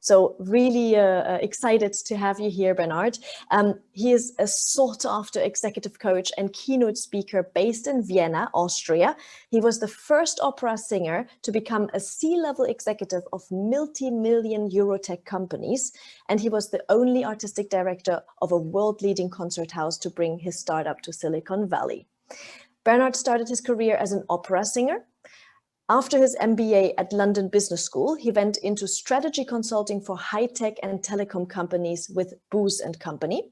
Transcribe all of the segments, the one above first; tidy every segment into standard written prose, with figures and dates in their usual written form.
So really excited to have you here, Bernhard. He is a sought-after executive coach and keynote speaker based in Vienna, Austria. He was the first opera singer to become a C-level executive of multi-million euro tech companies. And he was the only artistic director of a world-leading concert house to bring his startup to Silicon Valley. Bernhard started his career as an opera singer. After his MBA at London Business School, he went into strategy consulting for high-tech and telecom companies with Booz & Company.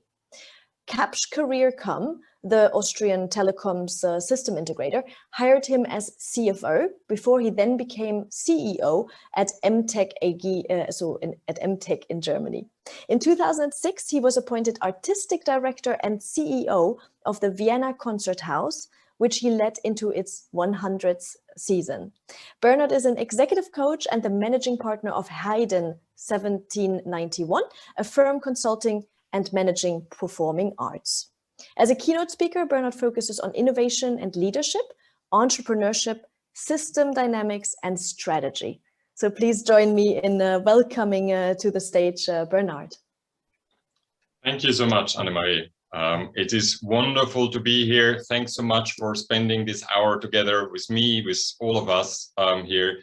Capsch.com, the Austrian telecoms system integrator, hired him as CFO before he then became CEO at MTech AG, at MTech in Germany. In 2006, he was appointed artistic director and CEO of the Vienna Concert House, which he led into its 100th season. Bernhard is an executive coach and the managing partner of Haydn 1791, a firm consulting and managing performing arts. As a keynote speaker, Bernhard focuses on innovation and leadership, entrepreneurship, system dynamics, and strategy. So please join me in welcoming to the stage Bernhard. Thank you so much, Annemarie. It is wonderful to be here. Thanks so much for spending this hour together with me, with all of us here.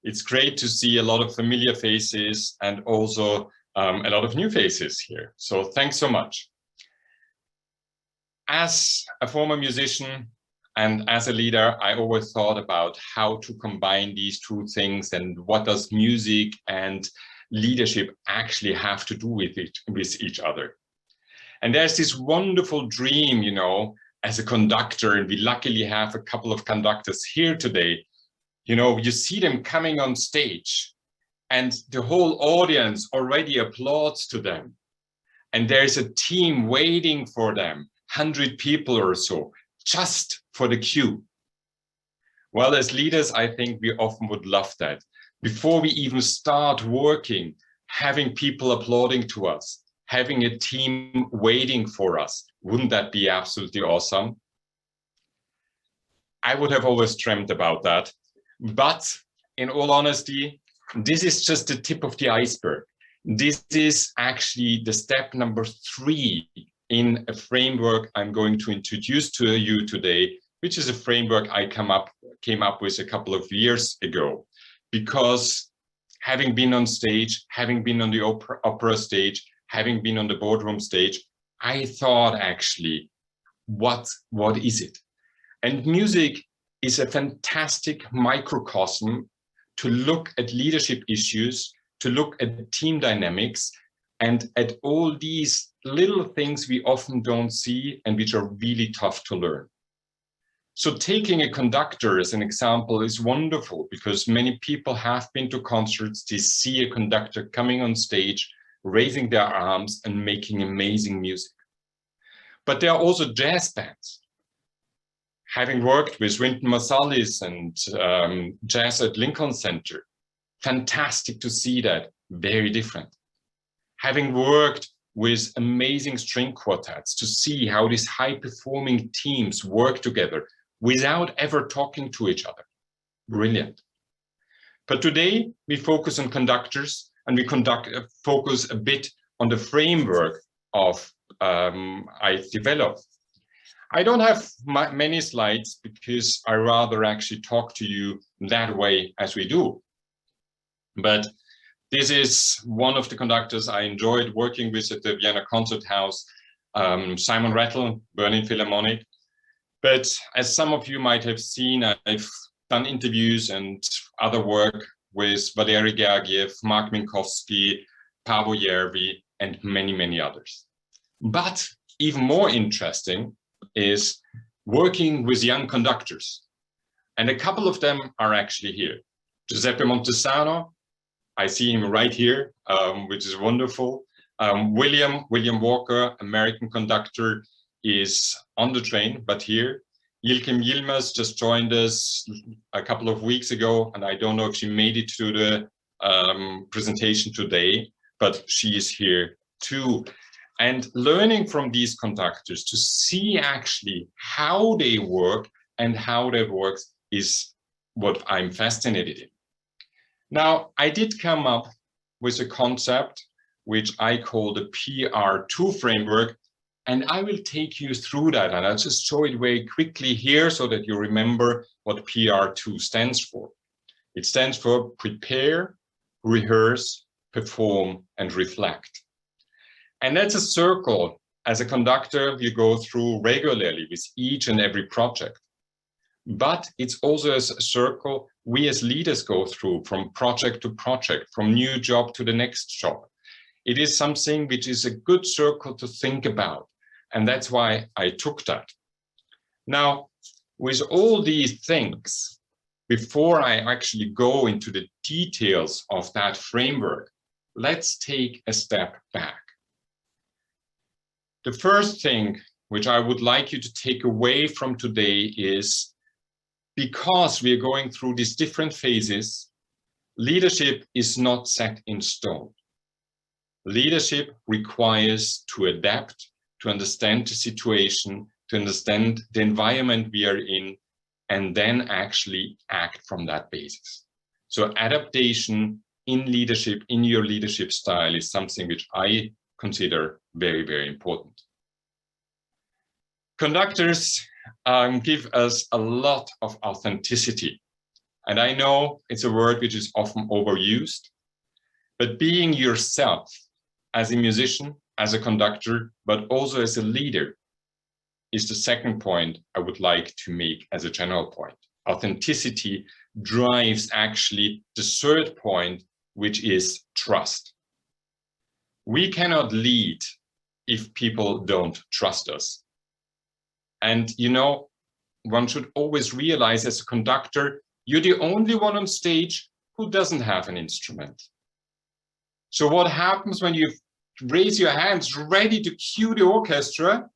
It's great to see a lot of familiar faces and also a lot of new faces here. So thanks so much. As a former musician and as a leader, I always thought about how to combine these two things and what does music and leadership actually have to do with each other. And there's this wonderful dream, you know, as a conductor, and we luckily have a couple of conductors here today. You know, you see them coming on stage and the whole audience already applauds to them. And there's a team waiting for them, 100 people or so, just for the cue. Well, as leaders, I think we often would love that. Before we even start working, having people applauding to us, having a team waiting for us. Wouldn't that be absolutely awesome? I would have always dreamt about that. But in all honesty, this is just the tip of the iceberg. This is actually the step number 3 in a framework I'm going to introduce to you today, which is a framework I came up with a couple of years ago. Because having been on stage, having been on the opera stage, having been on the boardroom stage, I thought actually, what is it? And music is a fantastic microcosm to look at leadership issues, to look at team dynamics, and at all these little things we often don't see and which are really tough to learn. So taking a conductor as an example is wonderful because many people have been to concerts, they see a conductor coming on stage, raising their arms and making amazing music. But there are also jazz bands. Having worked with Wynton Marsalis and jazz at Lincoln Center, fantastic to see that, very different. Having worked with amazing string quartets to see how these high-performing teams work together without ever talking to each other, brilliant. But today we focus on conductors, and we focus a bit on the framework of I developed. I don't have many slides because I rather actually talk to you that way as we do. But this is one of the conductors I enjoyed working with at the Vienna Concert House, Simon Rattle, Berlin Philharmonic. But as some of you might have seen, I've done interviews and other work with Valery Gergiev, Mark Minkowski, Paavo Järvi, and many, many others. But even more interesting is working with young conductors. And a couple of them are actually here. Giuseppe Montesano, I see him right here, which is wonderful. William Walker, American conductor, is on the train, but here. Yilkim Yilmaz just joined us a couple of weeks ago, and I don't know if she made it to the presentation today, but she is here too. And learning from these conductors to see actually how they work and how that works is what I'm fascinated in. Now, I did come up with a concept which I call the PR2 framework. And I will take you through that. And I'll just show it very quickly here so that you remember what PR2 stands for. It stands for prepare, rehearse, perform, and reflect. And that's a circle. As a conductor, you go through regularly with each and every project. But it's also a circle we as leaders go through from project to project, from new job to the next job. It is something which is a good circle to think about. And that's why I took that. Now, with all these things, before I actually go into the details of that framework, let's take a step back. The first thing which I would like you to take away from today is, because we are going through these different phases, leadership is not set in stone. Leadership requires to adapt, to understand the situation, to understand the environment we are in, and then actually act from that basis. So adaptation in leadership, in your leadership style, is something which I consider very, very important. Conductors give us a lot of authenticity. And I know it's a word which is often overused, but being yourself as a musician, as a conductor, but also as a leader is the second point I would like to make as a general point. Authenticity drives actually the third point, which is trust. We cannot lead if people don't trust us. And you know, one should always realize as a conductor, you're the only one on stage who doesn't have an instrument. So what happens when you raise your hands ready to cue the orchestra,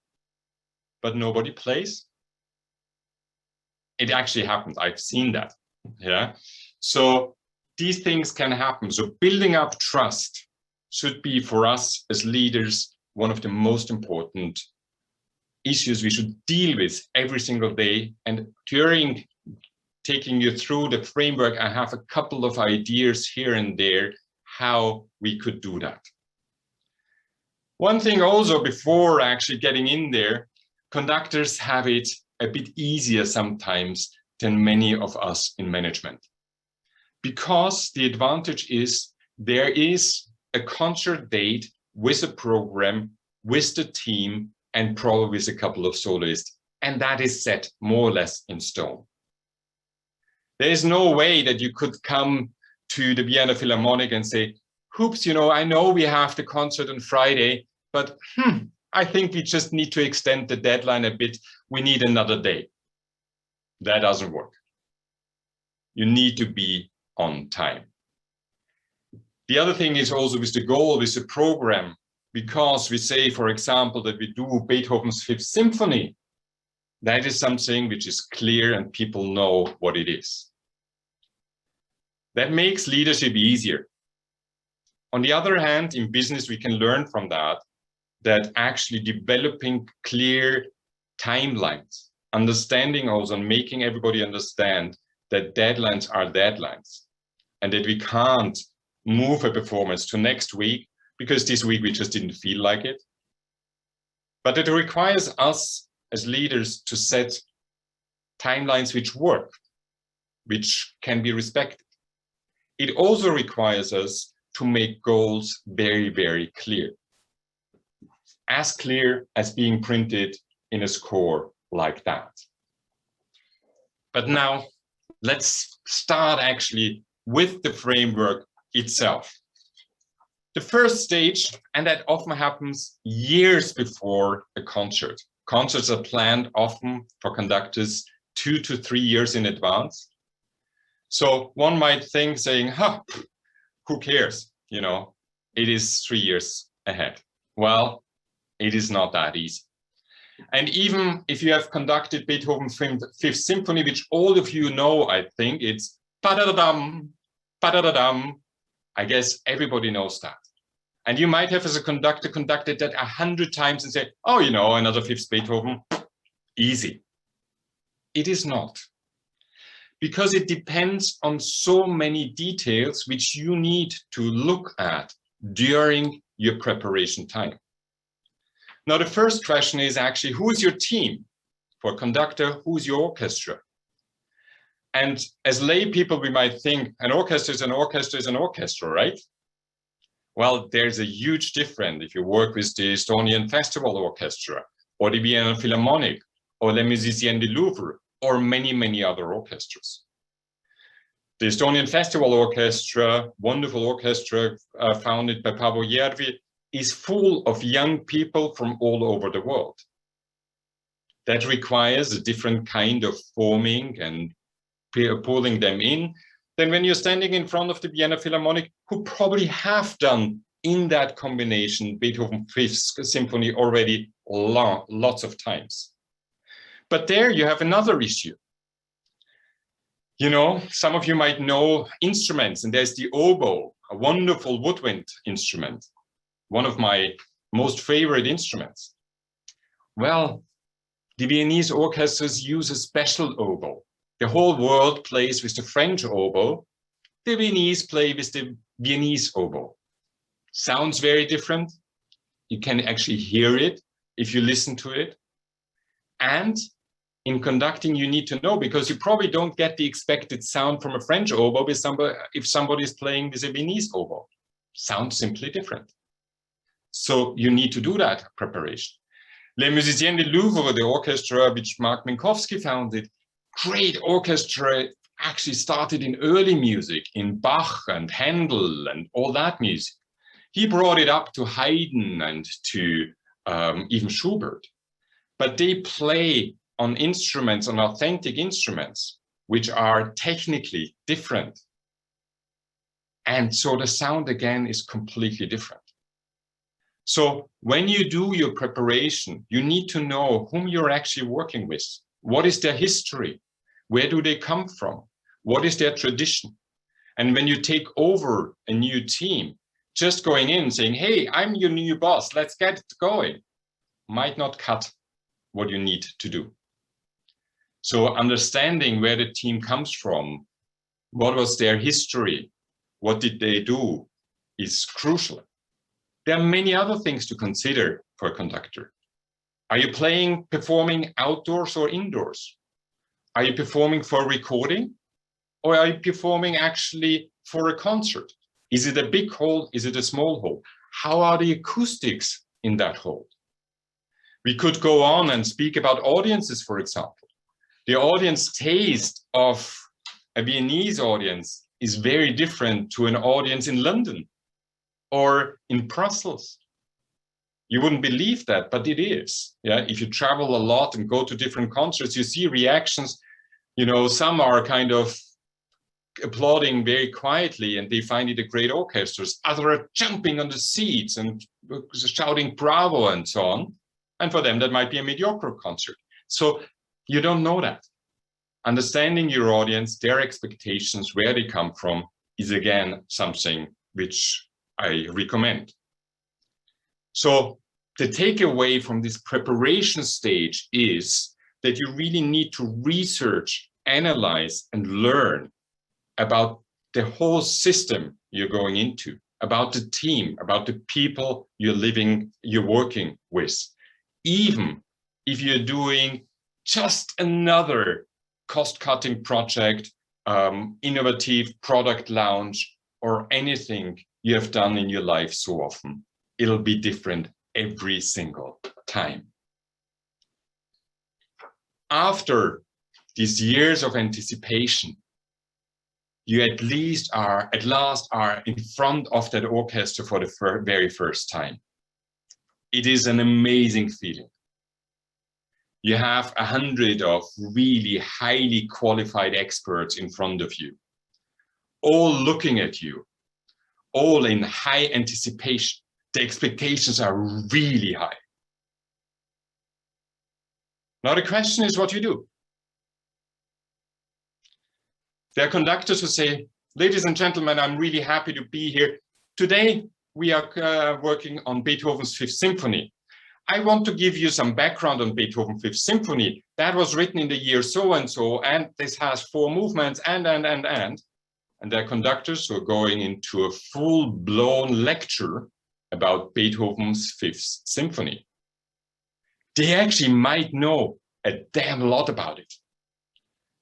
but nobody plays? It actually happens. I've seen that. Yeah. So these things can happen. So building up trust should be, for us as leaders, one of the most important issues we should deal with every single day. And during taking you through the framework, I have a couple of ideas here and there how we could do that. One thing also, before actually getting in there, conductors have it a bit easier sometimes than many of us in management. Because the advantage is there is a concert date with a program, with the team, and probably with a couple of soloists, and that is set more or less in stone. There is no way that you could come to the Vienna Philharmonic and say, "Oops, you know, I know we have the concert on Friday, but I think we just need to extend the deadline a bit. We need another day." That doesn't work. You need to be on time. The other thing is also with the goal, with the program, because we say, for example, that we do Beethoven's Fifth Symphony, that is something which is clear and people know what it is. That makes leadership easier. On the other hand, in business, we can learn from that actually developing clear timelines, understanding also, and making everybody understand that deadlines are deadlines, and that we can't move a performance to next week because this week we just didn't feel like it. But it requires us as leaders to set timelines which work, which can be respected. It also requires us to make goals very, very clear. As clear as being printed in a score like that. But now let's start actually with the framework itself. The first stage, and that often happens years before a concert. Concerts are planned often for conductors 2 to 3 years in advance. So one might think saying, who cares? You know, it is 3 years ahead. Well, it is not that easy. And even if you have conducted Beethoven's Fifth Symphony, which all of you know, I think it's pa-da-da-dum, pa-da-da-dum. I guess everybody knows that. And you might have, as a conductor, conducted that 100 times and say, oh, you know, another Fifth Beethoven, easy. It is not. because it depends on so many details which you need to look at during your preparation time. Now, the first question is actually, who is your team? For conductor, who's your orchestra? And as lay people, we might think an orchestra is an orchestra is an orchestra, right? Well, there's a huge difference if you work with the Estonian Festival Orchestra or the Vienna Philharmonic or Les Musiciens du Louvre or many, many other orchestras. The Estonian Festival Orchestra, wonderful orchestra founded by Paavo Järvi, is full of young people from all over the world. That requires a different kind of forming and pulling them in than when you're standing in front of the Vienna Philharmonic, who probably have done in that combination Beethoven Fifth Symphony already lots of times. But there you have another issue. You know, some of you might know instruments, and there's the oboe, a wonderful woodwind instrument, one of my most favorite instruments. Well, the Viennese orchestras use a special oboe. The whole world plays with the French oboe. The Viennese play with the Viennese oboe. Sounds very different. You can actually hear it if you listen to it. And in conducting, you need to know, because you probably don't get the expected sound from a French oboe with somebody, if somebody is playing with a Viennese oboe. Sounds simply different. So you need to do that preparation. Les Musiciens du Louvre, the orchestra which Mark Minkowski founded, great orchestra, actually started in early music, in Bach and Handel and all that music. He brought it up to Haydn and to even Schubert. But they play on instruments, on authentic instruments, which are technically different. And so the sound again is completely different. So when you do your preparation, you need to know whom you're actually working with. What is their history? Where do they come from? What is their tradition? And when you take over a new team, just going in saying, hey, I'm your new boss, let's get it going, might not cut what you need to do. So understanding where the team comes from, what was their history, what did they do, is crucial. There are many other things to consider for a conductor. Are you performing outdoors or indoors? Are you performing for recording? Or are you performing actually for a concert? Is it a big hall? Is it a small hall? How are the acoustics in that hall? We could go on and speak about audiences, for example. The audience taste of a Viennese audience is very different to an audience in London or in Brussels. You wouldn't believe that, but it is. Yeah, if you travel a lot and go to different concerts, you see reactions. You know, some are kind of applauding very quietly and they find it a great orchestra. Others are jumping on the seats and shouting bravo and so on. And for them, that might be a mediocre concert. So you don't know that. Understanding your audience, their expectations, where they come from, is again something which I recommend. So the takeaway from this preparation stage is that you really need to research, analyze, and learn about the whole system you're going into, about the team, about the people you're working with. Even if you're doing just another cost-cutting project, innovative product launch, or anything you have done in your life so often, it'll be different every single time. After these years of anticipation, you at last are in front of that orchestra for the very first time. It is an amazing feeling. You have 100 of really highly qualified experts in front of you, all looking at you, all in high anticipation. The expectations are really high. Now the question is what you do. There are conductors who say, ladies and gentlemen, I'm really happy to be here. Today, we are working on Beethoven's Fifth Symphony. I want to give you some background on Beethoven Fifth Symphony. That was written in the year so, and this has 4 movements, and there are conductors who are going into a full-blown lecture about Beethoven's Fifth Symphony. They actually might know a damn lot about it.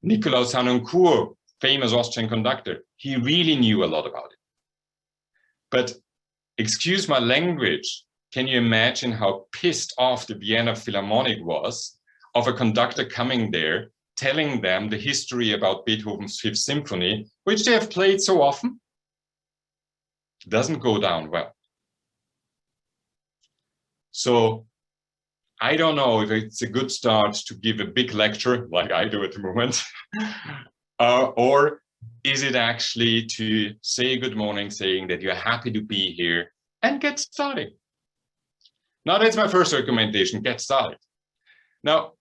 Nikolaus Harnoncourt, famous Austrian conductor, he really knew a lot about it. But excuse my language, can you imagine how pissed off the Vienna Philharmonic was of a conductor coming there, telling them the history about Beethoven's Fifth Symphony, which they have played so often? It doesn't go down well. So I don't know if it's a good start to give a big lecture like I do at the moment, or is it actually to say good morning, saying that you're happy to be here and get started. Now, that's my first recommendation, get started. Now,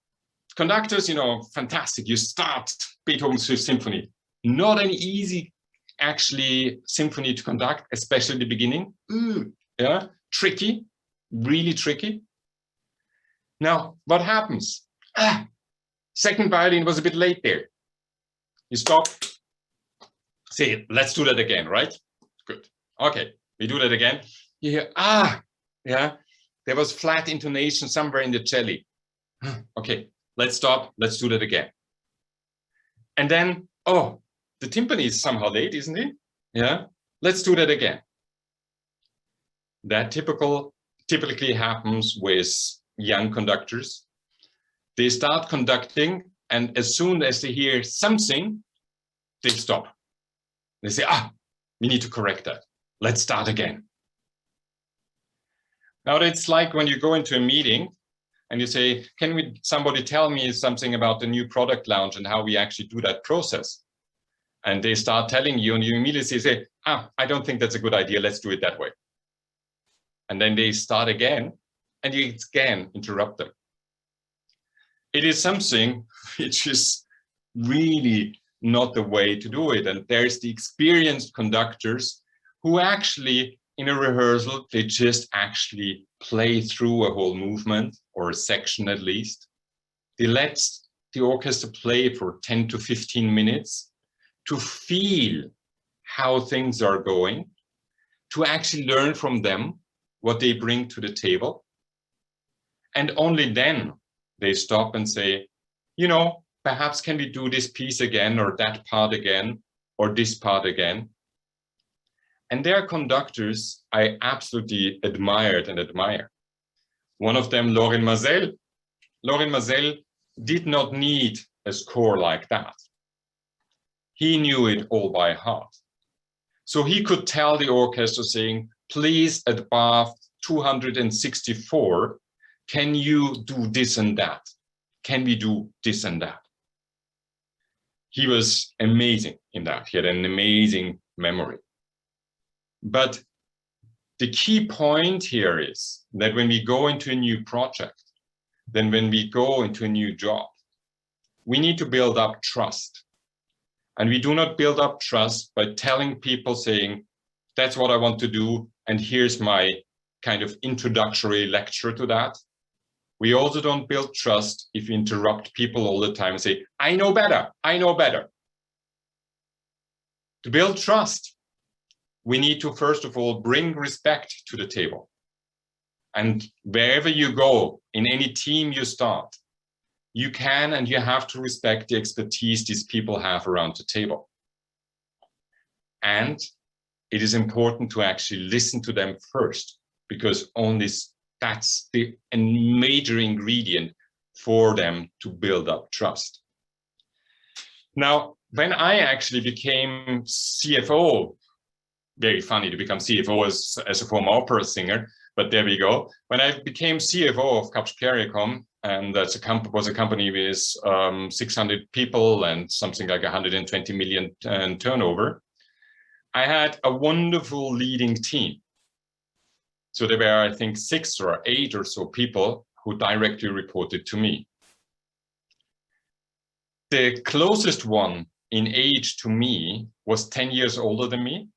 conductors, fantastic. You start Beethoven's Fifth Symphony. Not an easy, actually, symphony to conduct, especially the beginning. Yeah, tricky, really tricky. Now, what happens? Second violin was a bit late there. You stop. Say, let's do that again, right? Good. Okay, we do that again. You hear, yeah. There was flat intonation somewhere in the cello. Okay, let's stop. Let's do that again. And then, the timpani is somehow late, isn't it? Yeah, let's do that again. That typically happens with young conductors. They start conducting, and as soon as they hear something, they stop. They say, we need to correct that. Let's start again. Now, it's like when you go into a meeting and you say, can somebody tell me something about the new product launch and how we actually do that process? And they start telling you, and you immediately say, I don't think that's a good idea. Let's do it that way. And then they start again, and you again interrupt them. It is something which is really not the way to do it. And there's the experienced conductors who actually, in a rehearsal, they just actually play through a whole movement or a section at least. They let the orchestra play for 10 to 15 minutes to feel how things are going, to actually learn from them what they bring to the table. And only then they stop and say, perhaps can we do this piece again, or that part again, or this part again? And there are conductors I absolutely admired and admire. One of them, Lorin Maazel. Lorin Maazel did not need a score like that. He knew it all by heart. So he could tell the orchestra saying, please, at bar 264, can you do this and that? Can we do this and that? He was amazing in that. He had an amazing memory. But the key point here is that when we go into a new project, then when we go into a new job, we need to build up trust. And we do not build up trust by telling people, saying, that's what I want to do, and here's my kind of introductory lecture to that. We also don't build trust if we interrupt people all the time and say, I know better, I know better. To build trust, we need to, first of all, bring respect to the table. And wherever you go, in any team you start, you can and you have to respect the expertise these people have around the table. And it is important to actually listen to them first, because only that's the major ingredient for them to build up trust. Now, when I actually became CFO, very funny to become CFO as a former opera singer, but there we go. When I became CFO of Capsch-Caricom, and that was a company with 600 people and something like 120 million turnover, I had a wonderful leading team. So there were, I think, 6 or 8 or so people who directly reported to me. The closest one in age to me was 10 years older than me.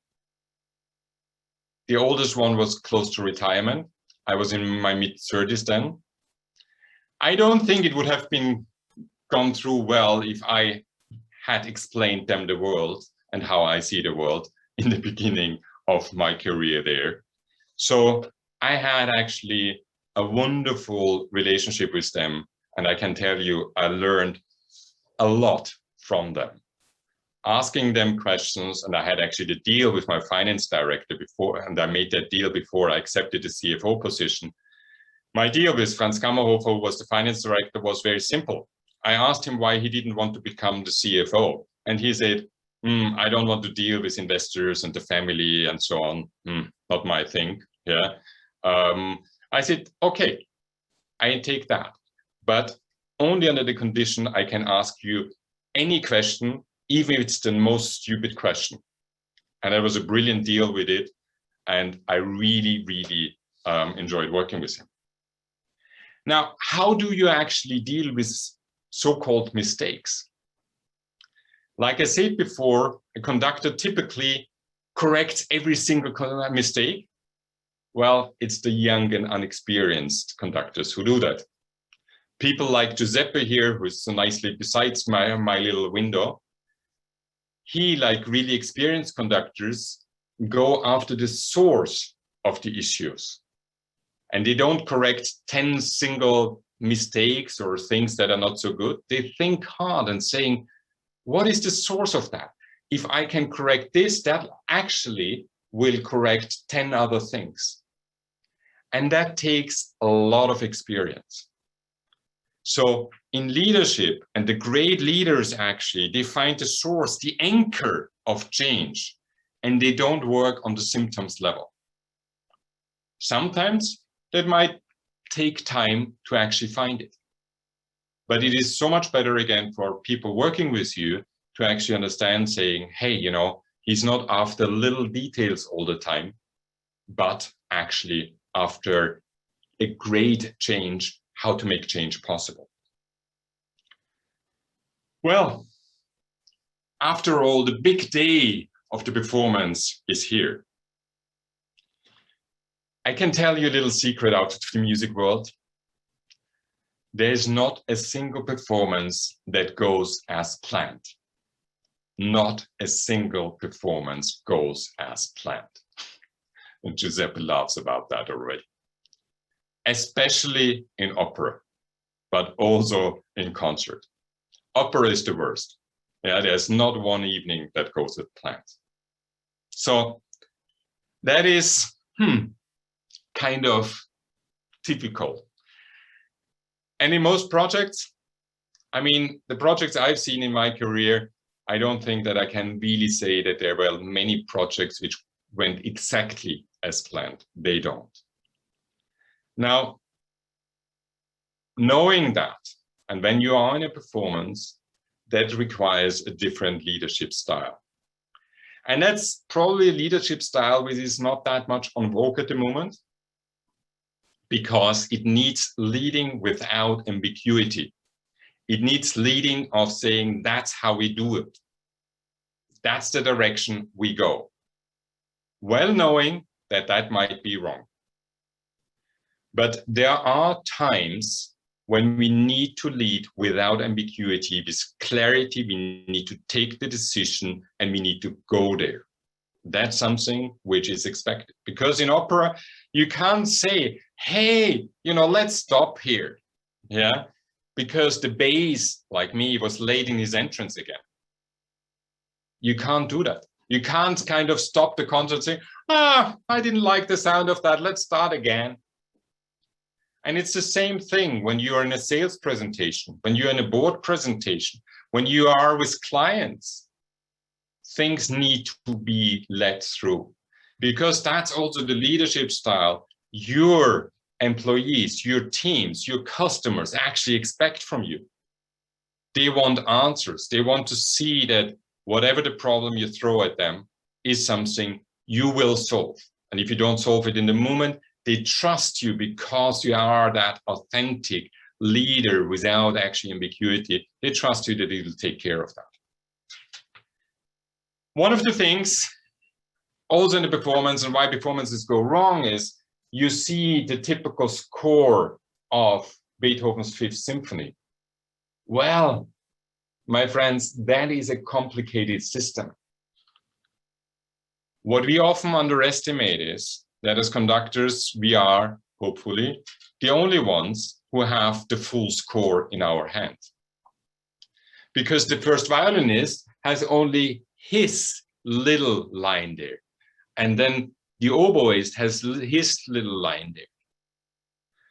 The oldest one was close to retirement, I was in my mid-30s then. I don't think it would have been gone through well if I had explained them the world and how I see the world in the beginning of my career there. So I had actually a wonderful relationship with them, and I can tell you I learned a lot from them, asking them questions. And I had actually the deal with my finance director before, and I made that deal before I accepted the CFO position. My deal with Franz Kammerhofer, who was the finance director, was very simple. I asked him why he didn't want to become the CFO, and he said, I don't want to deal with investors and the family and so on. Not my thing. Yeah. I said, okay, I take that, but only under the condition I can ask you any question, even if it's the most stupid question. And that was a brilliant deal with it. And I really, really enjoyed working with him. Now, how do you actually deal with so-called mistakes? Like I said before, a conductor typically corrects every single mistake. Well, it's the young and unexperienced conductors who do that. People like Giuseppe here, who is so nicely besides my little window, he, like really experienced conductors, go after the source of the issues. And they don't correct 10 single mistakes or things that are not so good. They think hard and saying, what is the source of that? If I can correct this, that actually will correct 10 other things. And that takes a lot of experience. So in leadership, and the great leaders actually, they find the source, the anchor of change, and they don't work on the symptoms level. Sometimes that might take time to actually find it. But it is so much better, again, for people working with you to actually understand, saying, hey, you know, he's not after little details all the time, but actually after a great change, how to make change possible. Well, after all, the big day of the performance is here. I can tell you a little secret out of the music world. There's not a single performance that goes as planned. Not a single performance goes as planned. And Giuseppe laughs about that already. Especially in opera, but also in concert. Opera is the worst. Yeah, there's not one evening that goes as planned. So that is kind of typical. And in most projects, I mean, the projects I've seen in my career, I don't think that I can really say that there were many projects which went exactly as planned. They don't. Now, knowing that, and when you are in a performance, that requires a different leadership style. And that's probably a leadership style which is not that much on vogue at the moment, because it needs leading without ambiguity. It needs leading of saying, that's how we do it. That's the direction we go. Well knowing that that might be wrong. But there are times when we need to lead without ambiguity, with clarity. We need to take the decision and we need to go there. That's something which is expected. Because in opera, you can't say, hey, you know, let's stop here. Yeah, because the bass, like me, was late in his entrance again. You can't do that. You can't kind of stop the concert saying, I didn't like the sound of that. Let's start again. And it's the same thing when you are in a sales presentation, when you're in a board presentation, when you are with clients. Things need to be led through, because that's also the leadership style your employees, your teams, your customers actually expect from you. They want answers. They want to see that whatever the problem you throw at them is something you will solve. And if you don't solve it in the moment, they trust you because you are that authentic leader without actually ambiguity. They trust you that you will take care of that. One of the things also in the performance and why performances go wrong is you see the typical score of Beethoven's Fifth Symphony. Well, my friends, that is a complicated system. What we often underestimate is that as conductors, we are, hopefully, the only ones who have the full score in our hand. Because the first violinist has only his little line there. And then the oboist has his little line there.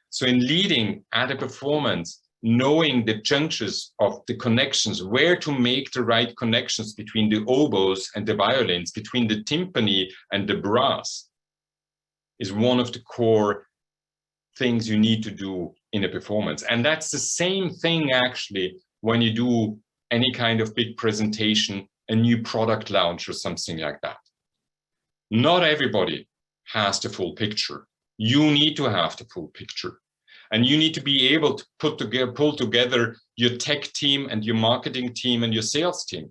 So in leading at a performance, knowing the junctures of the connections, where to make the right connections between the oboes and the violins, between the timpani and the brass, is one of the core things you need to do in a performance. And that's the same thing actually when you do any kind of big presentation, a new product launch or something like that. Not everybody has the full picture. You need to have the full picture. And you need to be able to pull together your tech team and your marketing team and your sales team.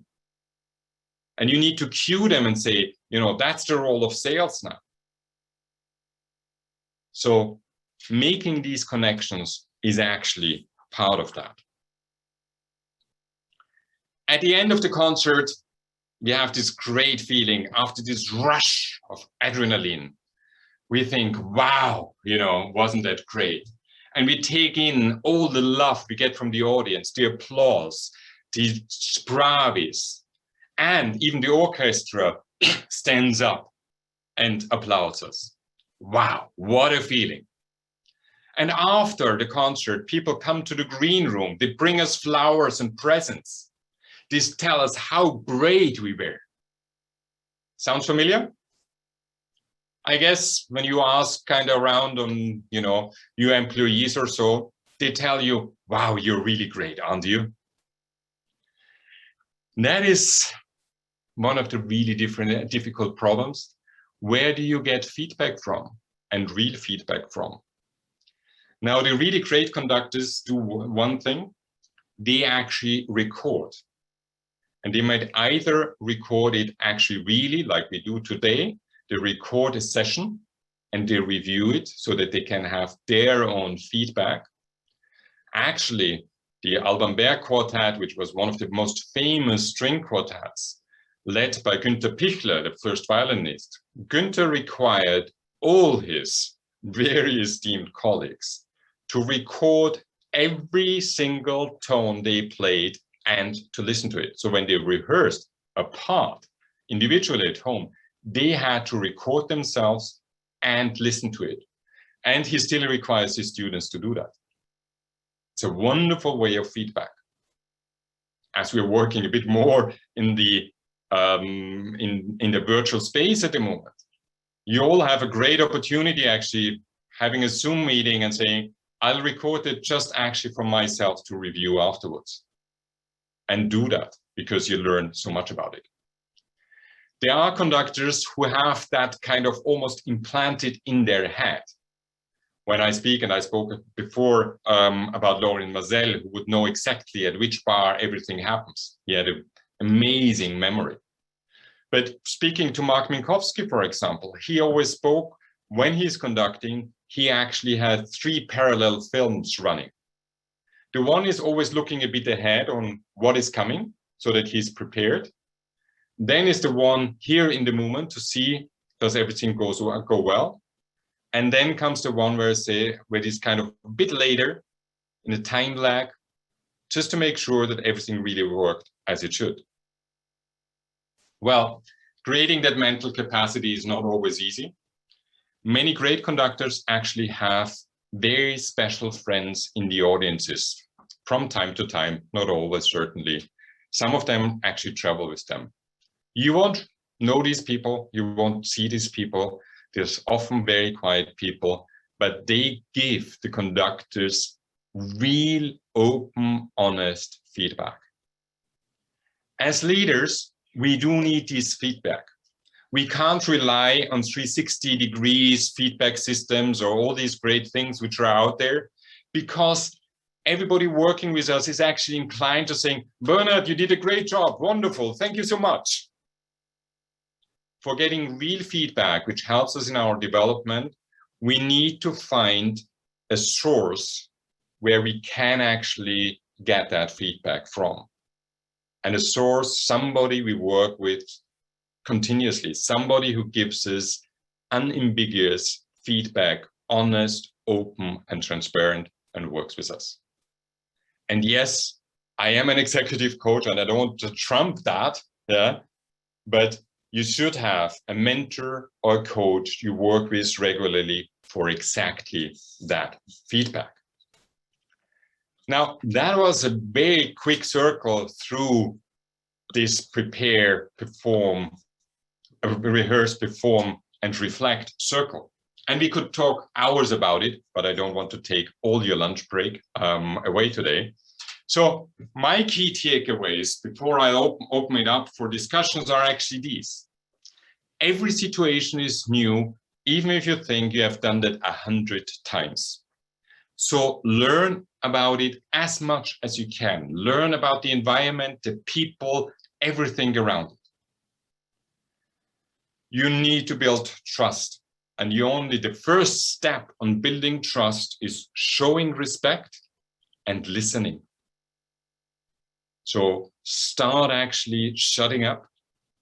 And you need to cue them and say, you know, that's the role of sales now. So making these connections is actually part of that. At the end of the concert, we have this great feeling after this rush of adrenaline. We think, wow, you know, wasn't that great? And we take in all the love we get from the audience, the applause, the bravis, and even the orchestra stands up and applauds us. Wow, what a feeling. And after the concert, people come to the green room. They bring us flowers and presents. They tell us how great we were. Sounds familiar? I guess when you ask kind of around on, you know, your employees or so, they tell you, wow, you're really great, aren't you? That is one of the really difficult problems. Where do you get feedback from and real feedback from? Now, the really great conductors do one thing. They actually record. And they might either record it actually really like we do today. They record a session and they review it so that they can have their own feedback. Actually, the Alban Berg Quartet, which was one of the most famous string quartets, led by Günther Pichler, the first violinist, Günther required all his very esteemed colleagues to record every single tone they played and to listen to it. So when they rehearsed a part individually at home, they had to record themselves and listen to it. And he still requires his students to do that. It's a wonderful way of feedback. As we're working a bit more in the virtual space at the moment, you all have a great opportunity actually having a Zoom meeting and saying, I'll record it just actually for myself to review afterwards. And do that because you learn so much about it. There are conductors who have that kind of almost implanted in their head. When I speak, and I spoke before about Laurent Mazel, who would know exactly at which bar everything happens. He had an amazing memory. But speaking to Mark Minkowski, for example, he always spoke, when he's conducting, he actually had 3 parallel films running. The one is always looking a bit ahead on what is coming so that he's prepared. Then is the one here in the moment to see, does everything go well? And then comes the one where it's kind of a bit later in a time lag, just to make sure that everything really worked as it should. Well, creating that mental capacity is not always easy. Many great conductors actually have very special friends in the audiences from time to time, not always certainly. Some of them actually travel with them. You won't know these people, you won't see these people. There's often very quiet people, but they give the conductors real, open, honest feedback. As leaders, we do need this feedback. We can't rely on 360 degrees feedback systems or all these great things which are out there, because everybody working with us is actually inclined to saying, Bernhard, you did a great job, wonderful, thank you so much. For getting real feedback, which helps us in our development, we need to find a source where we can actually get that feedback from. And a source, somebody we work with continuously, somebody who gives us unambiguous feedback, honest, open, and transparent, and works with us. And yes, I am an executive coach, and I don't want to trump that, yeah, but you should have a mentor or a coach you work with regularly for exactly that feedback. Now, that was a very quick circle through this prepare, perform, rehearse, perform, and reflect circle. And we could talk hours about it, but I don't want to take all your lunch break away today. So my key takeaways before I open it up for discussions are actually these. Every situation is new, even if you think you have done that 100 times. So learn about it as much as you can. Learn about the environment, the people, everything around it. You need to build trust. And the first step on building trust is showing respect and listening. So start actually shutting up,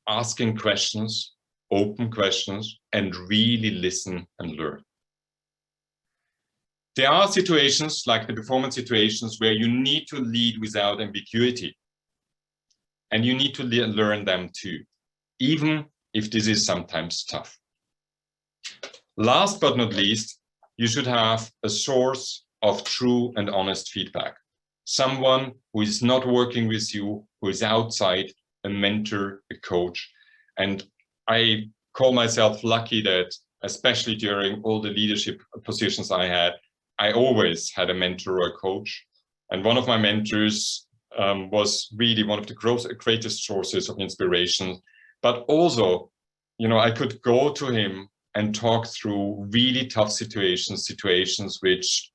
asking questions, open questions, and really listen and learn. There are situations like the performance situations where you need to lead without ambiguity. And you need to learn them too, even if this is sometimes tough. Last but not least, you should have a source of true and honest feedback. Someone who is not working with you, who is outside, a mentor, a coach. And I call myself lucky that, especially during all the leadership positions I had, I always had a mentor or a coach. And one of my mentors was really one of the greatest sources of inspiration. But also, I could go to him and talk through really tough situations which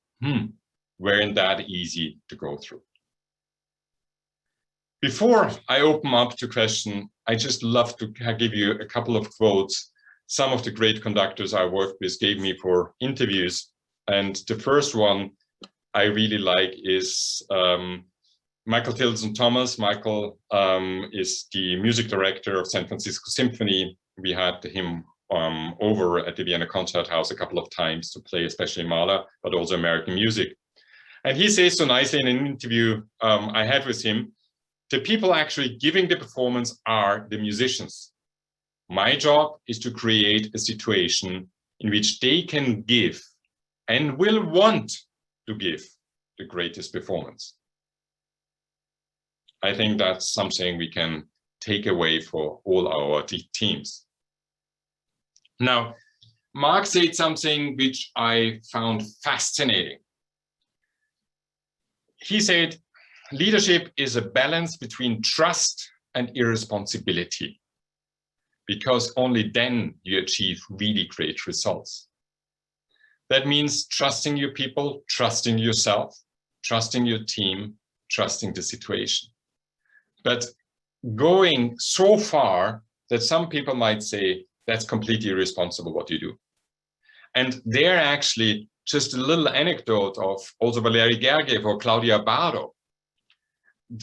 weren't that easy to go through. Before I open up to question, I just love to give you a couple of quotes some of the great conductors I worked with gave me for interviews. And the first one I really like is Michael Tilson Thomas. Michael is the music director of San Francisco Symphony. We had him over at the Vienna Concert House a couple of times to play, especially Mahler, but also American music. And he says so nicely in an interview I had with him, the people actually giving the performance are the musicians. My job is to create a situation in which they can give and will want to give the greatest performance. I think that's something we can take away for all our teams. Now, Mark said something which I found fascinating. He said, leadership is a balance between trust and irresponsibility, because only then you achieve really great results. That means trusting your people, trusting yourself, trusting your team, trusting the situation. But going so far that some people might say, that's completely irresponsible what you do. And there actually, just a little anecdote of also Valery Gergiev or Claudia Bardo.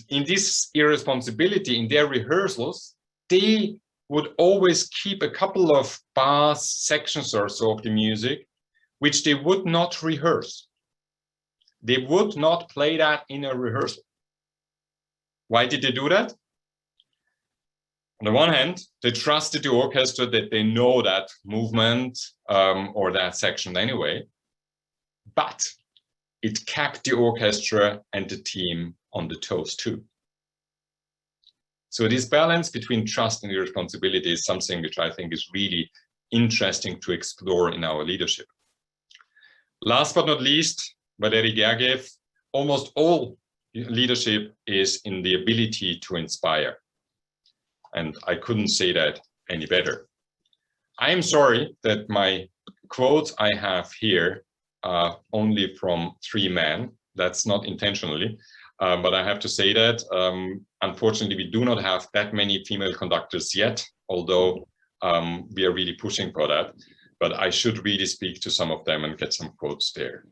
In this irresponsibility, in their rehearsals, they would always keep a couple of bars, sections or so of the music, which they would not rehearse. They would not play that in a rehearsal. Why did they do that? On the one hand, they trusted the orchestra that they know that movement or that section anyway, but it kept the orchestra and the team on the toes too. So this balance between trust and irresponsibility is something which I think is really interesting to explore in our leadership. Last but not least, Valery Gergiev, almost all leadership is in the ability to inspire. And I couldn't say that any better. I am sorry that my quotes I have here are only from 3 men. That's not intentionally, but I have to say that unfortunately we do not have that many female conductors yet, although we are really pushing for that. but I should really speak to some of them and get some quotes there.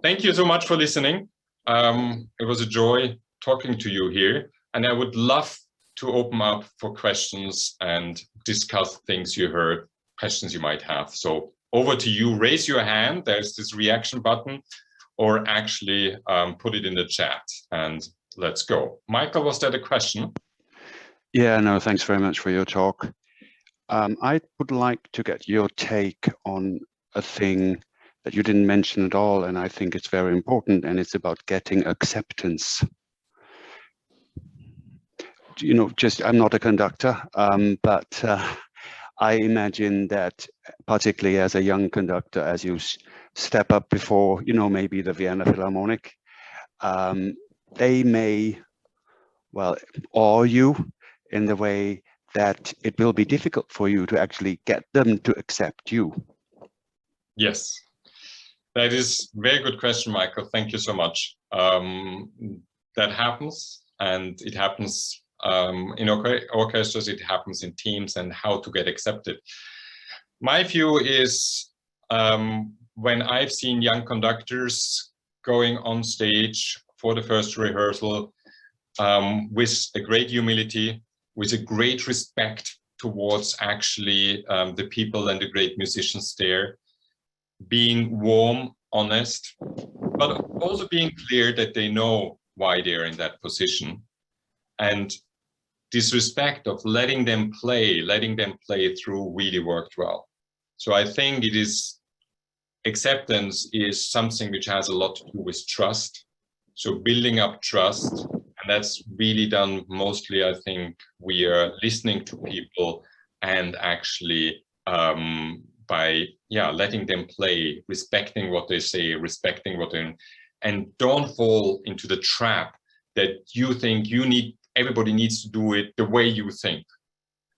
Thank you so much for listening. It was a joy talking to you here, and I would love to open up for questions and discuss things you heard, questions you might have. So over to you, raise your hand, there's this reaction button, or actually put it in the chat, and let's go. Michael, was that a question? Yeah, no, thanks very much for your talk. I would like to get your take on a thing that you didn't mention at all, and I think it's very important, and it's about getting acceptance. You know, I'm not a conductor, but I imagine that particularly as a young conductor, as you step up before, you know, maybe the Vienna Philharmonic, they may, well, awe you in the way that it will be difficult for you to actually get them to accept you. Yes, that is a very good question, Michael. Thank you so much. That happens, and it happens in orchestras, it happens in teams, and how to get accepted. My view is when I've seen young conductors going on stage for the first rehearsal with a great humility, with a great respect towards actually the people and the great musicians there, being warm, honest, but also being clear that they know why they're in that position. And this respect of letting them play through really worked well. So I think it is, acceptance is something which has a lot to do with trust. So building up trust, and that's really done mostly, I think, we are listening to people and actually by letting them play, respecting what they say, respecting what they, and don't fall into the trap that you think everybody needs to do it the way you think,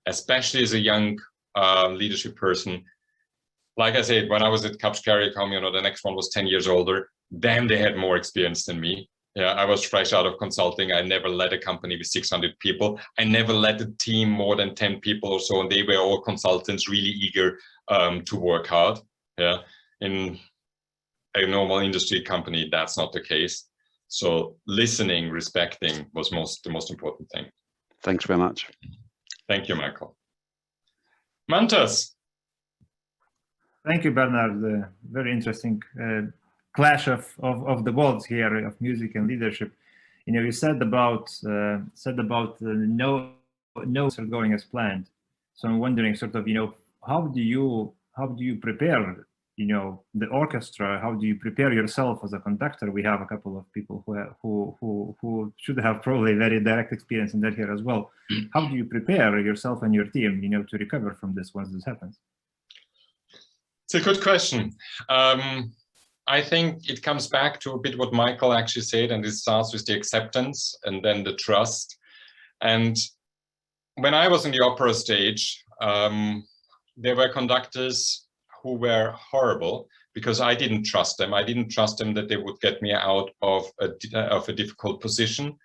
especially as a young leadership person. Like I said, when I was at Capscaricom, you know, the next one was 10 years older. Then they had more experience than me. Yeah, I was fresh out of consulting. I never led a company with 600 people. I never led a team more than 10 people or so, and they were all consultants, really eager to work hard. Yeah, in a normal industry company, that's not the case. So listening, respecting was the most important thing. Thanks very much. Thank you, Michael. Mantas. Thank you, Bernhard. Very interesting clash of the worlds here of music and leadership. You know, you said about no are going as planned. So I'm wondering, sort of, you know, how do you prepare, you know, the orchestra? How do you prepare yourself as a conductor? We have a couple of people who should have probably very direct experience in that here as well. How do you prepare yourself and your team, you know, to recover from this once this happens? It's a good question. I think it comes back to a bit what Michael actually said, and it starts with the acceptance and then the trust. And when I was in the opera stage, there were conductors who were horrible because I didn't trust them. I didn't trust them that they would get me out of a difficult position.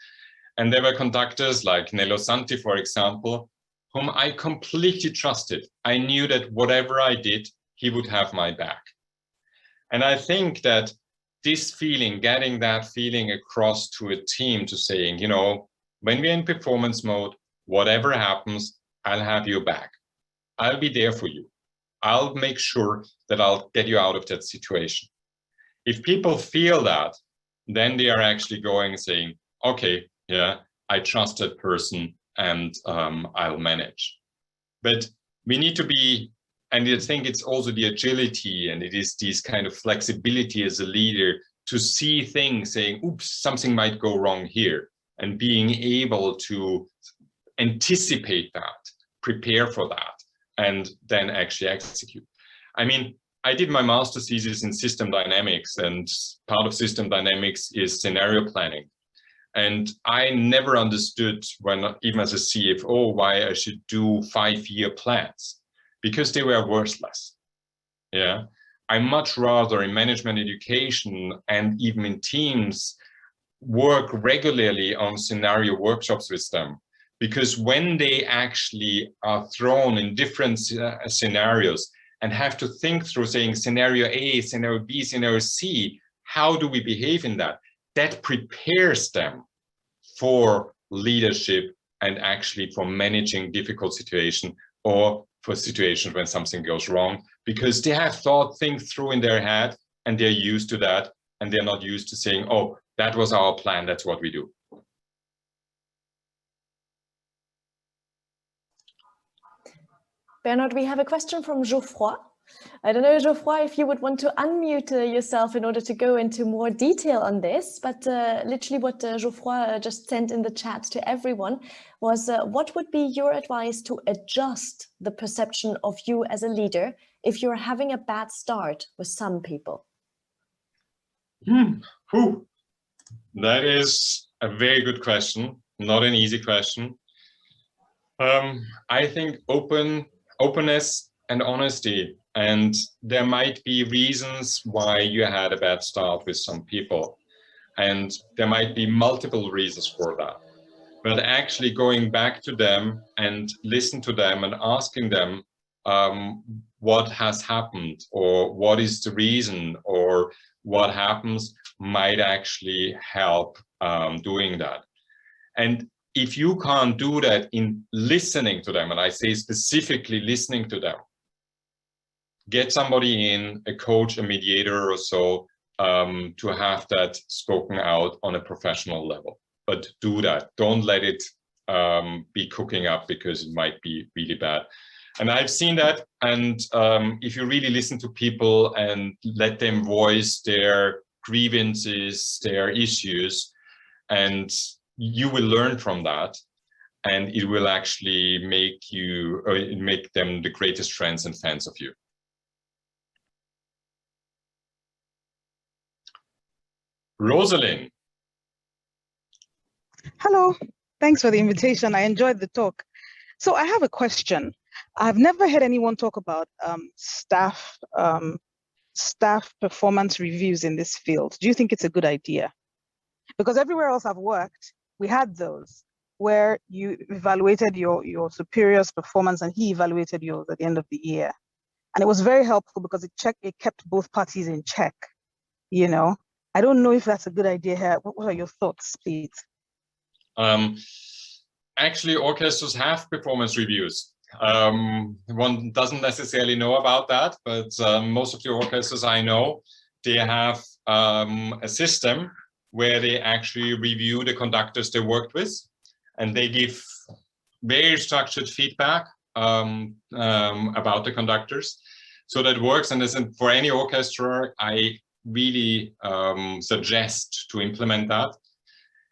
And there were conductors like Nello Santi, for example, whom I completely trusted. I knew that whatever I did, he would have my back. And I think that this feeling, getting that feeling across to a team, to saying, you know, when we're in performance mode, whatever happens, I'll have your back. I'll be there for you. I'll make sure that I'll get you out of that situation. If people feel that, then they are actually going and saying, okay, yeah, I trust that person and I'll manage. But we need to be, and I think it's also the agility, and it is this kind of flexibility as a leader to see things, saying, oops, something might go wrong here, and being able to anticipate that, prepare for that, and then actually execute. I mean, I did my master's thesis in system dynamics, and part of system dynamics is scenario planning. And I never understood, when even as a CFO, why I should do 5-year plans, because they were worthless. Yeah, I much rather in management education and even in teams work regularly on scenario workshops with them, because when they actually are thrown in different scenarios, and have to think through saying scenario A, scenario B, scenario C, how do we behave in that? That prepares them for leadership and actually for managing difficult situations or for situations when something goes wrong, because they have thought things through in their head and they're used to that, and they're not used to saying, oh, that was our plan, that's what we do. Bernhard, we have a question from Geoffroy. I don't know, Geoffroy, if you would want to unmute yourself in order to go into more detail on this, but literally what Geoffroy just sent in the chat to everyone was, what would be your advice to adjust the perception of you as a leader if you're having a bad start with some people? That is a very good question, not an easy question. I think openness and honesty, and there might be reasons why you had a bad start with some people, and there might be multiple reasons for that, but actually going back to them and listen to them and asking them what has happened or what is the reason or what happens might actually help doing that. And if you can't do that in listening to them, and I say specifically listening to them, get somebody in, a coach, a mediator or so, to have that spoken out on a professional level. But do that. Don't let it be cooking up, because it might be really bad. And I've seen that. And if you really listen to people and let them voice their grievances, their issues, and you will learn from that, and it will actually make them the greatest friends and fans of you. Rosalind. Hello, thanks for the invitation. I enjoyed the talk. So I have a question. I've never heard anyone talk about staff performance reviews in this field. Do you think it's a good idea? Because everywhere else I've worked, we had those where you evaluated your superior's performance and he evaluated yours at the end of the year. And it was very helpful because it kept both parties in check, you know? I don't know if that's a good idea here. What are your thoughts, please? Actually, orchestras have performance reviews. One doesn't necessarily know about that, but most of the orchestras I know, they have a system where they actually review the conductors they worked with, and they give very structured feedback about the conductors. So that works, and for any orchestra, I really suggest to implement that.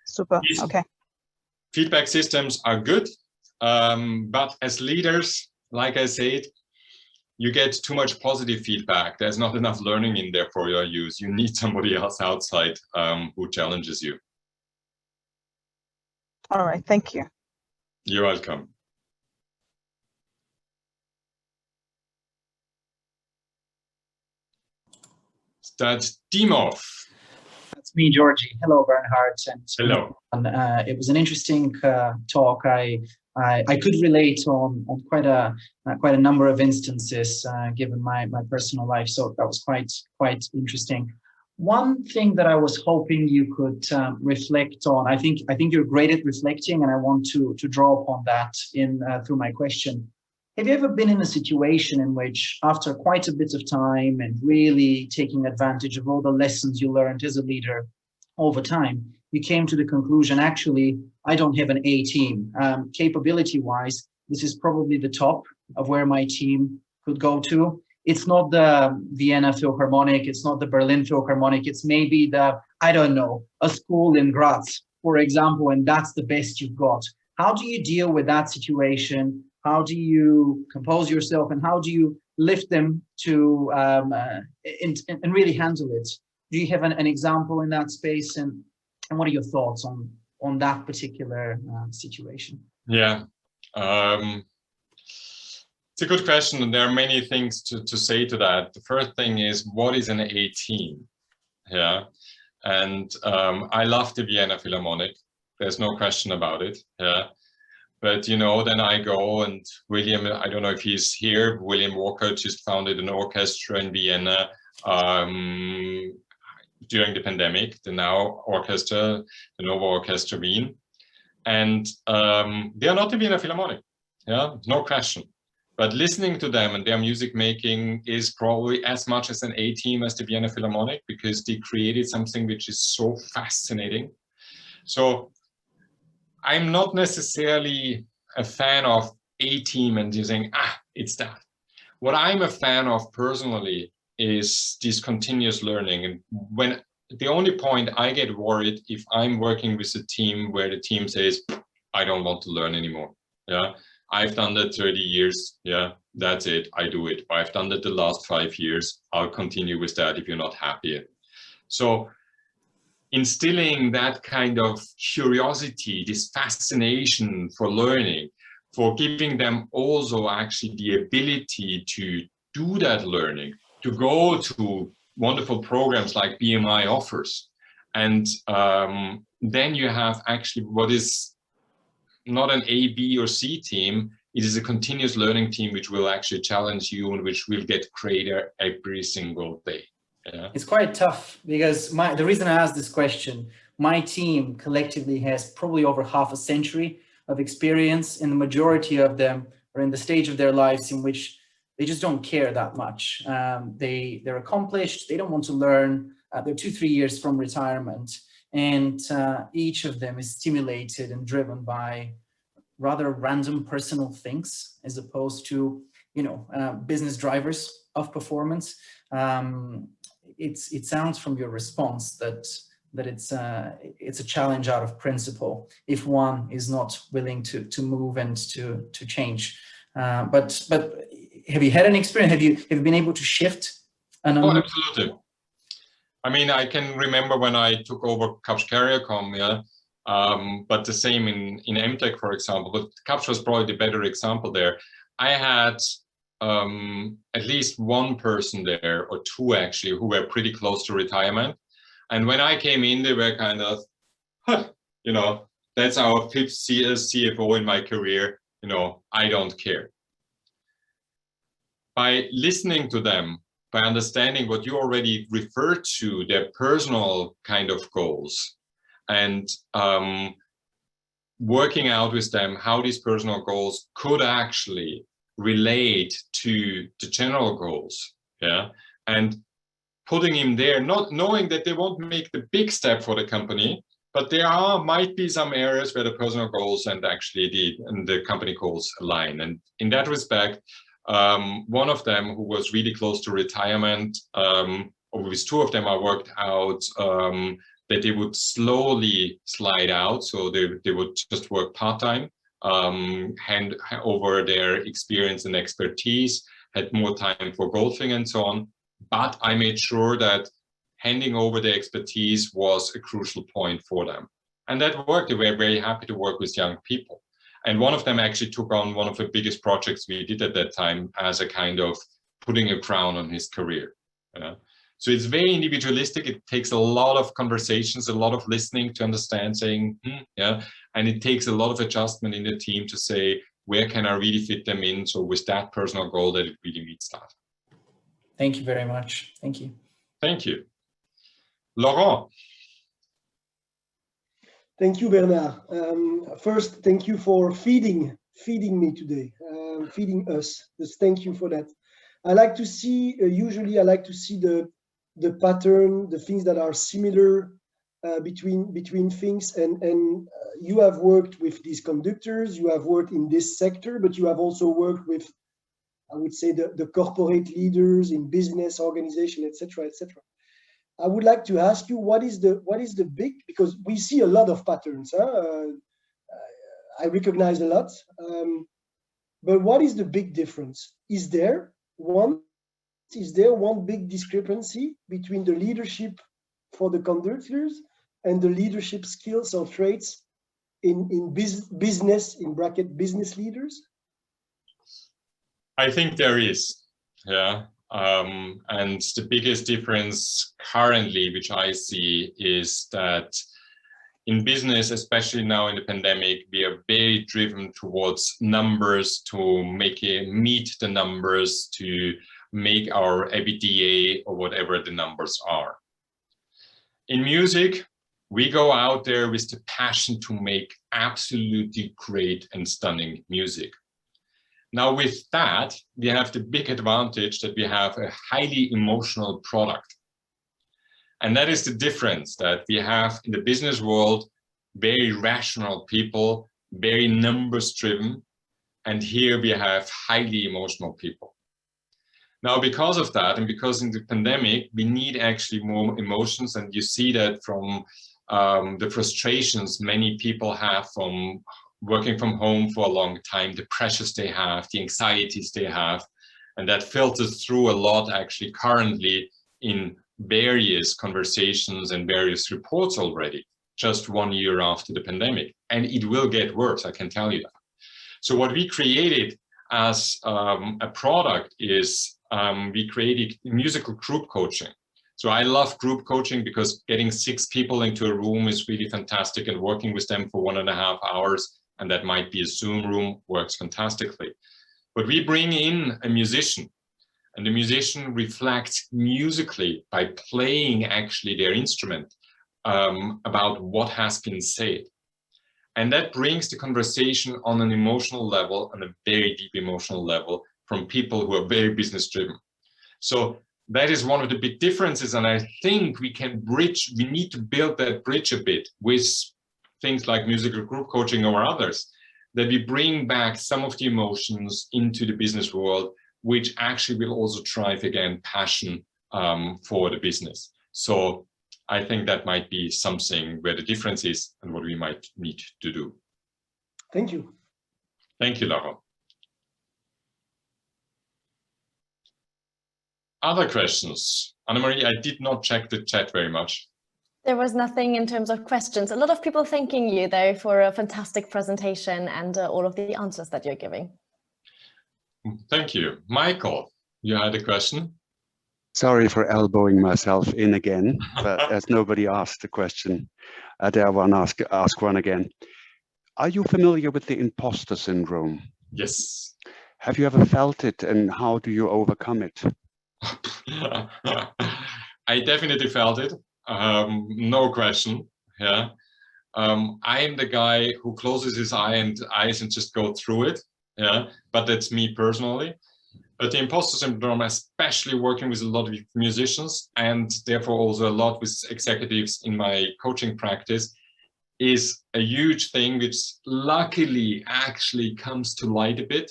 Super, okay. Feedback systems are good, but as leaders, like I said, you get too much positive feedback. There's not enough learning in there for your use. You need somebody else outside who challenges you. All right, thank you. You're welcome. That's Dimov. That's me, Georgie. Hello, Bernhard. And hello. It was an interesting talk. I could relate on quite a number of instances given my personal life. So that was quite interesting. One thing that I was hoping you could reflect on. I think you're great at reflecting, and I want to draw upon that through my question. Have you ever been in a situation in which, after quite a bit of time and really taking advantage of all the lessons you learned as a leader over time, you came to the conclusion, actually, I don't have an A team. Capability-wise, this is probably the top of where my team could go to. It's not the Vienna Philharmonic, it's not the Berlin Philharmonic, it's maybe I don't know, a school in Graz, for example, and that's the best you've got. How do you deal with that situation? How do you compose yourself, and how do you lift them to and really handle it? Do you have an example in that space, and what are your thoughts on that particular situation? Yeah, it's a good question, and there are many things to say to that. The first thing is, what is an A team? Yeah, and I love the Vienna Philharmonic. There's no question about it. Yeah. But then I go, and William, I don't know if he's here, William Walker just founded an orchestra in Vienna during the pandemic, the Now Orchestra, the Nova Orchestra Wien. And they are not the Vienna Philharmonic, no question. But listening to them and their music making is probably as much as an A-team as the Vienna Philharmonic, because they created something which is so fascinating. So I'm not necessarily a fan of A-team and using, it's that. What I'm a fan of personally is this continuous learning. And when the only point I get worried if I'm working with a team where the team says, I don't want to learn anymore. I've done that 30 years. That's it. I do it. I've done that the last 5 years. I'll continue with that if you're not happy. So instilling that kind of curiosity, this fascination for learning, for giving them also actually the ability to do that learning, to go to wonderful programs like BMI offers. And then you have actually what is not an A, B, or C team. It is a continuous learning team which will actually challenge you and which will get greater every single day. It's quite tough because the reason I asked this question, my team collectively has probably over half a century of experience, and the majority of them are in the stage of their lives in which they just don't care that much. They're accomplished, they don't want to learn, they're 2-3 years from retirement, and each of them is stimulated and driven by rather random personal things as opposed to, business drivers of performance. It sounds from your response that it's a challenge out of principle if one is not willing to move and to change. But have you had an experience? Have you been able to shift? Oh, absolutely. I mean, I can remember when I took over Kapsch Carrier.com, but the same in MTech, for example. But Kapsch was probably the better example there. I had at least one person there, or two actually, who were pretty close to retirement. And when I came in, they were kind of, that's our 5th CFO in my career, I don't care. By listening to them, by understanding what you already referred to, their personal kind of goals, and working out with them how these personal goals could actually relate to the general goals, and putting him there, not knowing that they won't make the big step for the company, but there might be some areas where the personal goals and actually the company goals align. And in that respect, one of them who was really close to retirement, or with two of them, I worked out that they would slowly slide out, so they would just work part-time, hand over their experience and expertise, had more time for golfing and so on. But I made sure that handing over the expertise was a crucial point for them. And that worked. They were very happy to work with young people. And one of them actually took on one of the biggest projects we did at that time as a kind of putting a crown on his career. So it's very individualistic. It takes a lot of conversations, a lot of listening to understand, saying, and it takes a lot of adjustment in the team to say, where can I really fit them in? So with that personal goal that it really meets that. Thank you very much. Thank you. Thank you. Laurent. Thank you, Bernhard. First, thank you for feeding me today, feeding us. Just thank you for that. I like to see, usually I like to see the pattern, the things that are similar between things. And you have worked with these conductors, you have worked in this sector, but you have also worked with, I would say, the corporate leaders in business, organization, etc., etc. I would like to ask you, what is the big, because we see a lot of patterns. I recognize a lot, but what is the big difference? Is there one big discrepancy between the leadership for the conductors and the leadership skills or traits in business, in bracket business leaders? I think there is, and the biggest difference currently, which I see, is that in business, especially now in the pandemic, we are very driven towards numbers, to meet the numbers, to make our EBITDA or whatever the numbers are. In music, we go out there with the passion to make absolutely great and stunning music. Now with that, we have the big advantage that we have a highly emotional product. And that is the difference, that we have in the business world, very rational people, very numbers driven. And here we have highly emotional people. Now, because of that, and because in the pandemic, we need actually more emotions. And you see that from the frustrations many people have from working from home for a long time, the pressures they have, the anxieties they have, and that filters through a lot actually currently in various conversations and various reports already, just 1 year after the pandemic. And it will get worse, I can tell you that. So what we created as a product is we created musical group coaching. So I love group coaching because getting 6 people into a room is really fantastic, and working with them for 1.5 hours, and that might be a Zoom room, works fantastically. But we bring in a musician, and the musician reflects musically by playing actually their instrument about what has been said. And that brings the conversation on an emotional level, on a very deep emotional level, from people who are very business driven. So that is one of the big differences. And I think we need to build that bridge a bit with things like musical group coaching or others, that we bring back some of the emotions into the business world, which actually will also drive, again, passion for the business. So I think that might be something where the difference is and what we might need to do. Thank you. Thank you, Laura. Other questions? Annemarie, I did not check the chat very much. There was nothing in terms of questions. A lot of people thanking you though for a fantastic presentation and all of the answers that you're giving. Thank you. Michael, you had a question? Sorry for elbowing myself in again, but as nobody asked the question, I dare ask one again. Are you familiar with the imposter syndrome? Yes. Have you ever felt it, and how do you overcome it? I definitely felt it. No question. Yeah. I am the guy who closes his eyes and just go through it. Yeah. But that's me personally. But the imposter syndrome, especially working with a lot of musicians and therefore also a lot with executives in my coaching practice, is a huge thing which luckily actually comes to light a bit.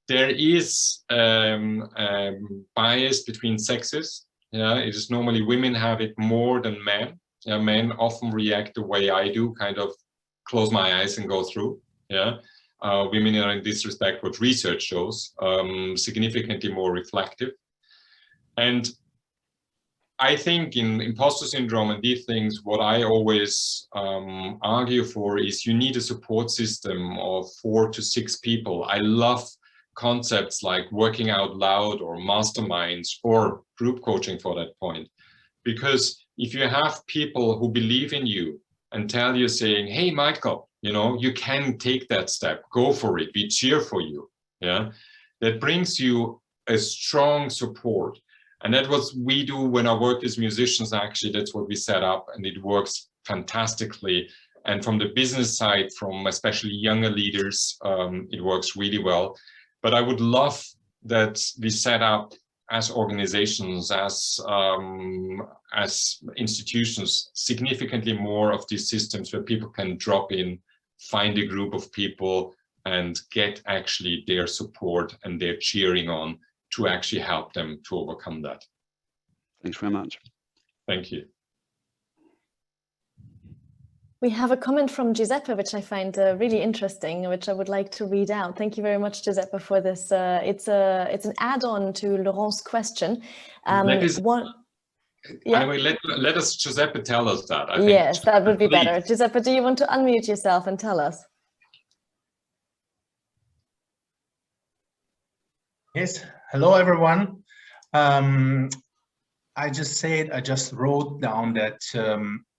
There is bias between sexes. Yeah, it is normally women have it more than men. Yeah, men often react the way I do, kind of close my eyes and go through. Yeah. Women are, in this respect, what research shows, significantly more reflective. And I think in imposter syndrome and these things, what I always argue for is you need a support system of 4 to 6 people. I love concepts like working out loud or masterminds or group coaching for that point. Because if you have people who believe in you and tell you saying, hey, Michael, you know, you can take that step, go for it, we cheer for you. Yeah, that brings you a strong support. And that's what we do when I work with musicians. Actually, that's what we set up, and it works fantastically. And from the business side, from especially younger leaders, it works really well. But I would love that we set up as organizations, as institutions, significantly more of these systems where people can drop in, find a group of people and get actually their support and their cheering on to actually help them to overcome that. Thanks very much. Thank you. We have a comment from Giuseppe, which I find really interesting, which I would like to read out. Thank you very much, Giuseppe, for this. It's an add-on to Laurent's question. Anyway, let us, Giuseppe, tell us that. I yes, think. that would be better. Giuseppe, do you want to unmute yourself and tell us? Yes. Hello, everyone. I just wrote down that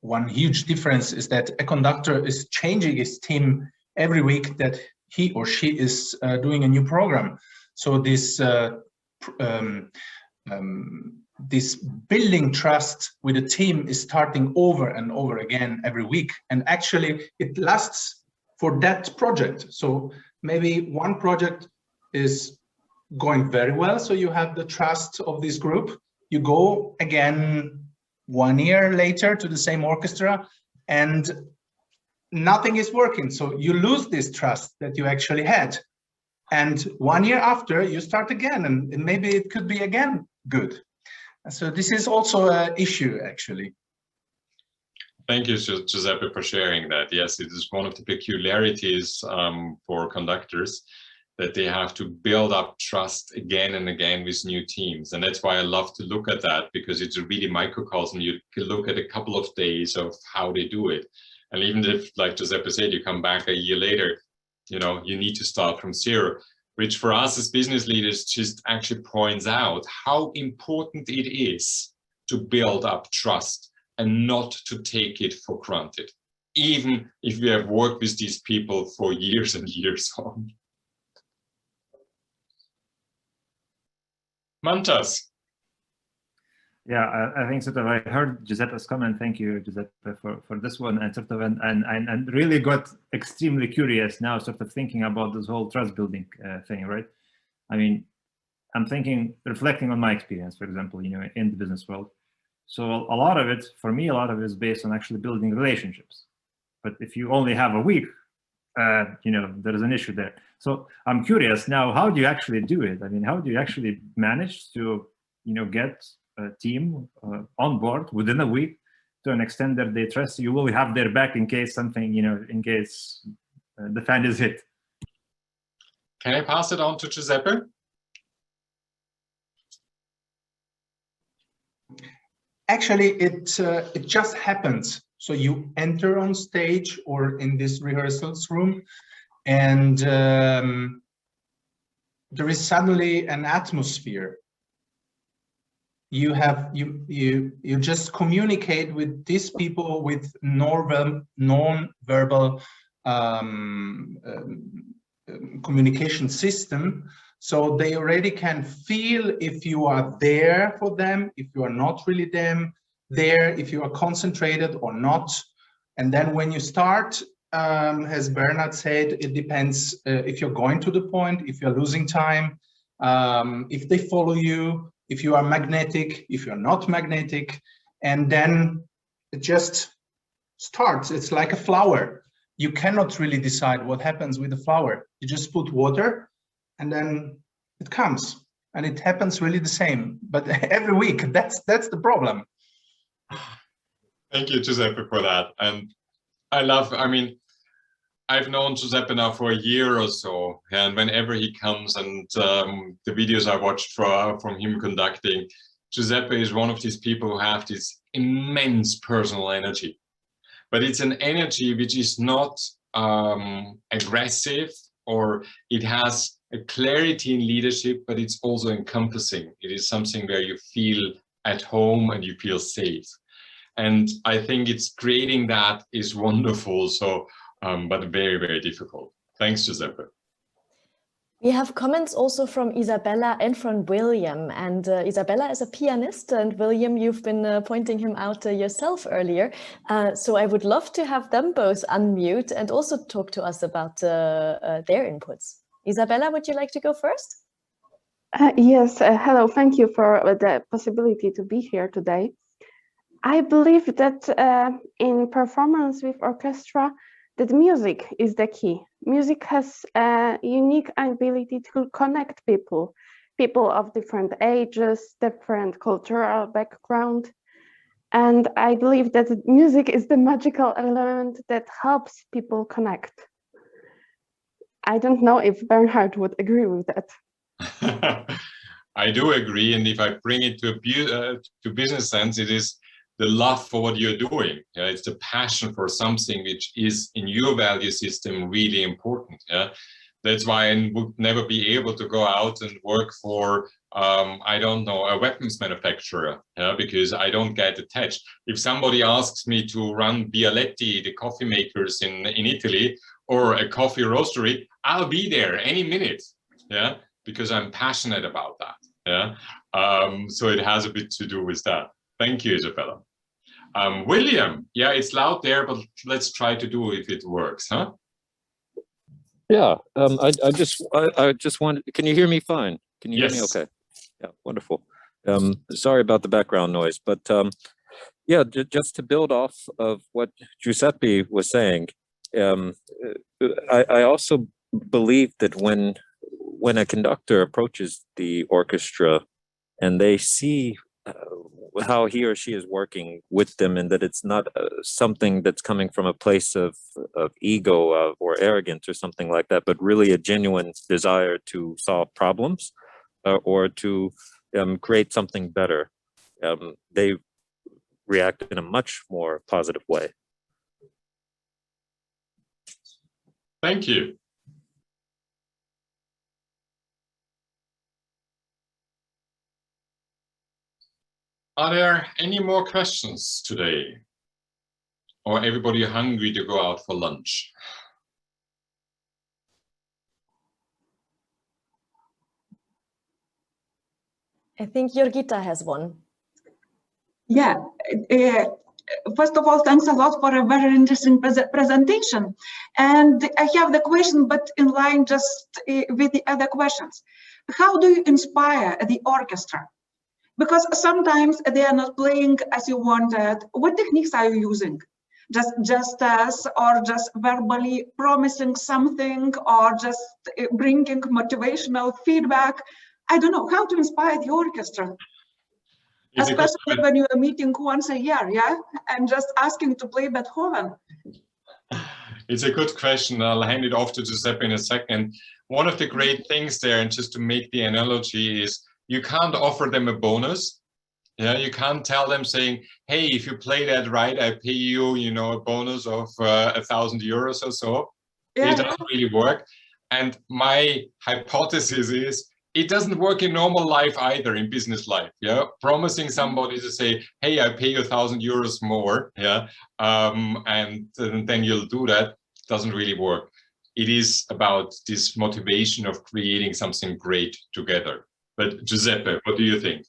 one huge difference is that a conductor is changing his team every week that he or she is doing a new program. So this this building trust with a team is starting over and over again every week, and actually it lasts for that project. So maybe one project is going very well, so you have the trust of this group. You go again 1 year later to the same orchestra and nothing is working, so you lose this trust that you actually had. And 1 year after, you start again, and maybe it could be again good. So this is also an issue, actually. Thank you, Giuseppe, for sharing that. Yes, it is one of the peculiarities for conductors, that they have to build up trust again and again with new teams. And that's why I love to look at that, because it's a really microcosm. You can look at a couple of days of how they do it. And even if, like Giuseppe said, you come back a year later, you know, you need to start from zero, which for us as business leaders just actually points out how important it is to build up trust and not to take it for granted, even if we have worked with these people for years and years on. Mantas. Yeah, I think sort of I heard Giuseppe's comment. Thank you, Giuseppe, for this one, and sort of and really got extremely curious now, sort of thinking about this whole trust building thing, right? I mean, I'm thinking, reflecting on my experience, for example, you know, in the business world. So a lot of it, for me, a lot of it is based on actually building relationships. But if you only have a week, you know, there is an issue there. So I'm curious now, how do you actually do it? I mean, how do you actually manage to, you know, get a team on board within a week to an extent that they trust you will have their back in case something, you know, in case the fan is hit? Can I pass it on to Giuseppe? Actually, it just happens. So you enter on stage or in this rehearsals room, and there is suddenly an atmosphere. You just communicate with these people with non-verbal communication system, so they already can feel if you are there for them, if you are not really there, if you are concentrated or not. And then when you start, as Bernhard said, it depends if you're going to the point, if you're losing time, if they follow you, if you are magnetic, if you're not magnetic, and then it just starts. It's like a flower. You cannot really decide what happens with the flower. You just put water and then it comes, and it happens really the same, but every week. That's the problem. Thank you, Giuseppe, for that. And I mean, I've known Giuseppe now for a year or so, and whenever he comes and the videos I watched from him conducting, Giuseppe is one of these people who have this immense personal energy. But it's an energy which is not aggressive, or it has a clarity in leadership, but it's also encompassing. It is something where you feel at home and you feel safe. And I think it's creating that is wonderful. So, but very, very difficult. Thanks, Giuseppe. We have comments also from Isabella and from William. And Isabella is a pianist, and William, you've been pointing him out yourself earlier. So I would love to have them both unmute and also talk to us about their inputs. Isabella, would you like to go first? Yes, hello. Thank you for the possibility to be here today. I believe that in performance with orchestra, that music is the key. Music has a unique ability to connect people of different ages, different cultural background. And I believe that music is the magical element that helps people connect. I don't know if Bernhard would agree with that. I do agree. And if I bring it to business sense, it is the love for what you're doing. Yeah? It's the passion for something which is in your value system really important. Yeah? That's why I would never be able to go out and work for, I don't know, a weapons manufacturer, because I don't get attached. If somebody asks me to run Bialetti, the coffee makers in Italy, or a coffee roastery, I'll be there any minute, because I'm passionate about that. So it has a bit to do with that. Thank you, Isabella. William, it's loud there, but let's try to do if it works, huh? Yeah, I just wanted, can you hear me fine? Can you hear me okay? Yeah, wonderful. Sorry about the background noise, but yeah, just to build off of what Giuseppe was saying, I also believe that when a conductor approaches the orchestra and they see how he or she is working with them, and that it's not something that's coming from a place of ego or arrogance or something like that, but really a genuine desire to solve problems or to create something better, they react in a much more positive way. Thank you. Are there any more questions today? Or everybody hungry to go out for lunch? I think Jorgita has one. Yeah. First of all, thanks a lot for a very interesting presentation. And I have the question, but in line just with the other questions. How do you inspire the orchestra? Because sometimes they are not playing as you wanted. What techniques are you using? Just as, or just verbally promising something, or just bringing motivational feedback? I don't know how to inspire the orchestra. Especially when you are meeting once a year, and just asking to play Beethoven. It's a good question. I'll hand it off to Giuseppe in a second. One of the great things there, and just to make the analogy, is you can't offer them a bonus. You can't tell them saying, hey, if you play that right, I pay you, a bonus of 1,000 euros or so. It doesn't really work. And my hypothesis is, it doesn't work in normal life either, in business life. Promising somebody to say, hey, I pay you 1,000 euros more, and then you'll do that, doesn't really work. It is about this motivation of creating something great together. But Giuseppe, what do you think?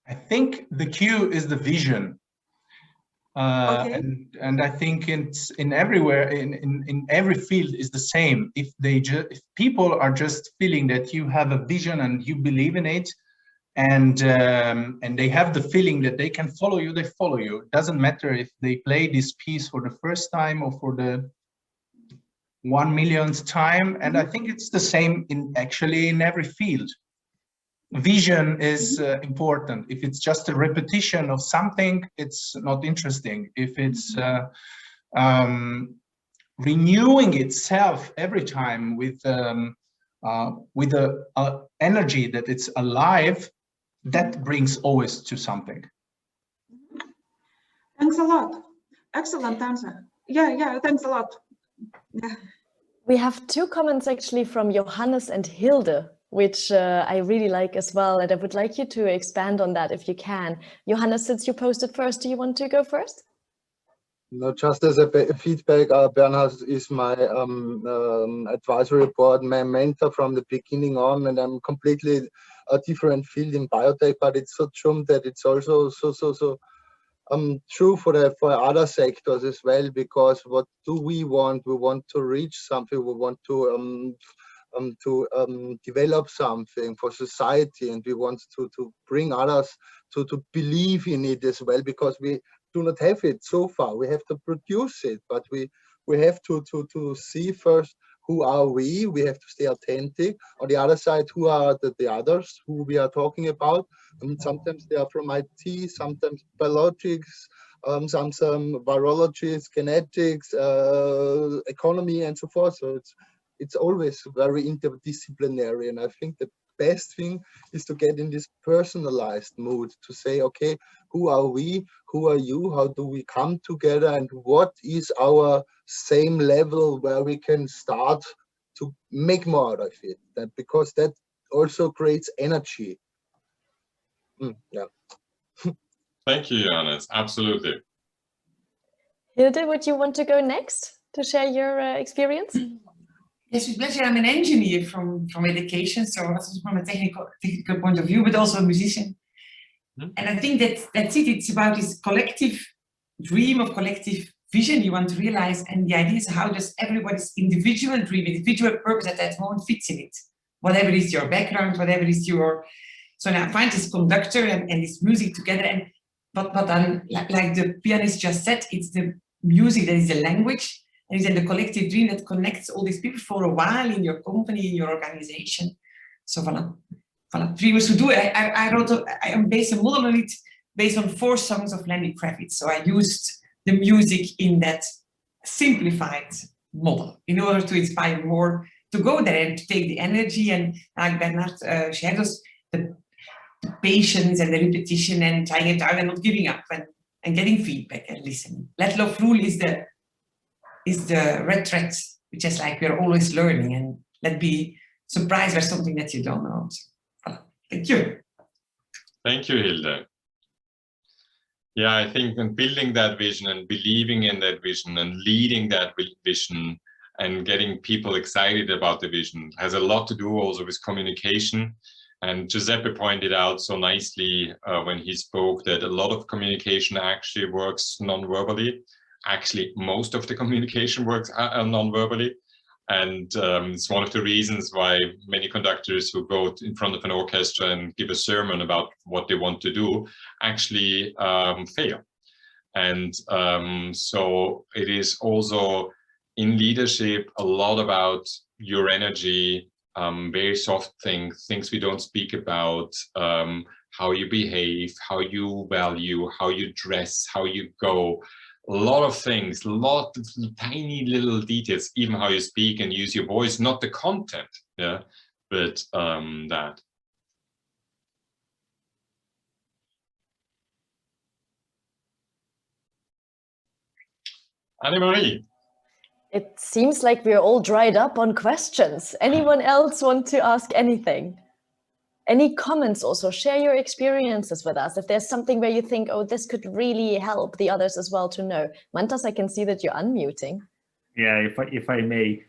I think the cue is the vision. And I think it's in everywhere, in every field is the same. If people are just feeling that you have a vision and you believe in it, and they have the feeling that they can follow you, they follow you. It doesn't matter if they play this piece for the first time or for the 1 millionth time. And I think it's the same actually in every field. Vision is important. If it's just a repetition of something, it's not interesting. If it's renewing itself every time with the energy that it's alive, that brings always to something. Thanks a lot. Excellent answer. Yeah, thanks a lot. Yeah. We have two comments actually from Johannes and Hilde, which I really like as well. And I would like you to expand on that if you can. Johannes, since you posted first, do you want to go first? No, just as a feedback, Bernhard is my advisory board, my mentor from the beginning on, and I'm completely a different field in biotech, but it's so true that it's also so true for other sectors as well, because what do we want? We want to reach something, we want to develop something for society, and we want to bring others to believe in it as well, because we do not have it so far. We have to produce it, but we have to see first who are we. We have to stay authentic. On the other side, who are the others who we are talking about? I mean, sometimes they are from IT, sometimes biologics, some virologists, genetics, economy, and so forth. So it's always very interdisciplinary, and I think that best thing is to get in this personalized mood to say, okay, who are we? Who are you? How do we come together? And what is our same level where we can start to make more out of it? That because that also creates energy. Yeah. Thank you, Johannes. Absolutely. Hilde, would you want to go next to share your experience? Yes, with pleasure. I'm an engineer from education, so also from a technical point of view, but also a musician. And I think that's it. It's about this collective dream of collective vision you want to realize, and the idea is how does everybody's individual dream, individual purpose at that moment fits in it. Whatever is your background, whatever is your... So now find this conductor and this music together, and but then, like the pianist just said, it's the music that is the language, and it's in the collective dream that connects all these people for a while in your company, in your organization. So voilà. Dreamers who do it. I based a model on it based on 4 songs of Lenny Kravitz. So I used the music in that simplified model in order to inspire more to go there and to take the energy, and like Bernhard shared us, the patience and the repetition and trying it out and not giving up and getting feedback and listening. Let love rule is the red thread, which is like we're always learning, and let be surprised by something that you don't know. So, voilà. Thank you. Thank you, Hilde. Yeah, I think in building that vision and believing in that vision and leading that vision and getting people excited about the vision has a lot to do also with communication. And Giuseppe pointed out so nicely when he spoke that a lot of communication actually works non-verbally. Actually, most of the communication works non-verbally. And it's one of the reasons why many conductors who go in front of an orchestra and give a sermon about what they want to do actually fail. And so it is also in leadership a lot about your energy, very soft things we don't speak about, how you behave, how you value, how you dress, how you go. A lot of things, a lot of tiny little details, even how you speak and use your voice, not the content, yeah, but that. Anne-Marie. It seems like we're all dried up on questions. Anyone else want to ask anything? Any comments also? Share your experiences with us. If there's something where you think, oh, this could really help the others as well to know. Mantas, I can see that you're unmuting. Yeah, if I may,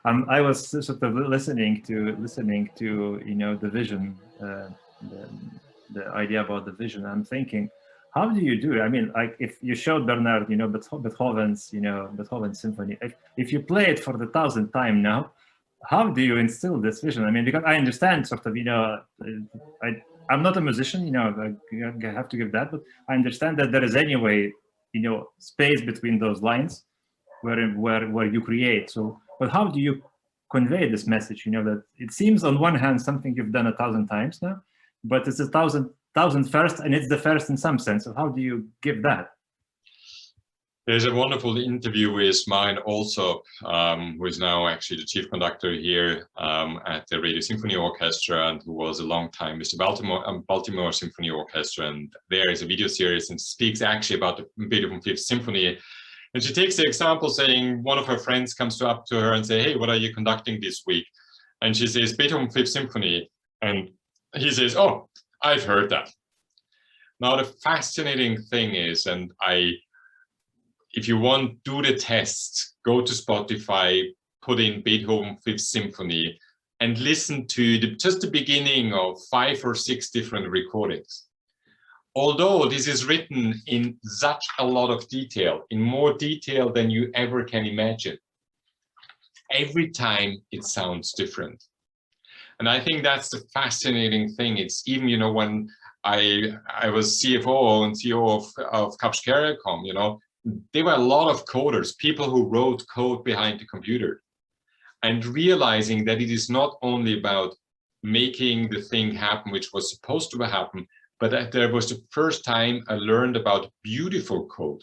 I was sort of listening to the vision, the idea about the vision. I'm thinking, how do you do it? I mean, like if you showed Bernhard, Beethoven's symphony, if you play it for the 1,000th time now, how do you instill this vision? I mean, because I understand sort of, I'm not a musician, I have to give that, but I understand that there is anyway, space between those lines where you create. So, but how do you convey this message? That it seems on one hand something you've done 1,000 times now, but it's 1,000 first, and it's the first in some sense. So how do you give that? There's a wonderful interview with mine also, who is now actually the chief conductor here at the Radio Symphony Orchestra, and who was a long time with the Baltimore Symphony Orchestra. And there is a video series and speaks actually about the Beethoven Fifth Symphony. And she takes the example saying one of her friends comes up to her and say, hey, what are you conducting this week? And she says, Beethoven Fifth Symphony. And he says, oh, I've heard that. Now, the fascinating thing is, and if you want, do the test, go to Spotify, put in Beethoven Fifth Symphony, and listen to just the beginning of 5 or 6 different recordings. Although this is written in such a lot of detail, in more detail than you ever can imagine, every time it sounds different. And I think that's the fascinating thing. It's even, when I was CFO and CEO of Capsch-Caricom, there were a lot of coders, people who wrote code behind the computer, and realizing that it is not only about making the thing happen, which was supposed to happen, but that there was the first time I learned about beautiful code.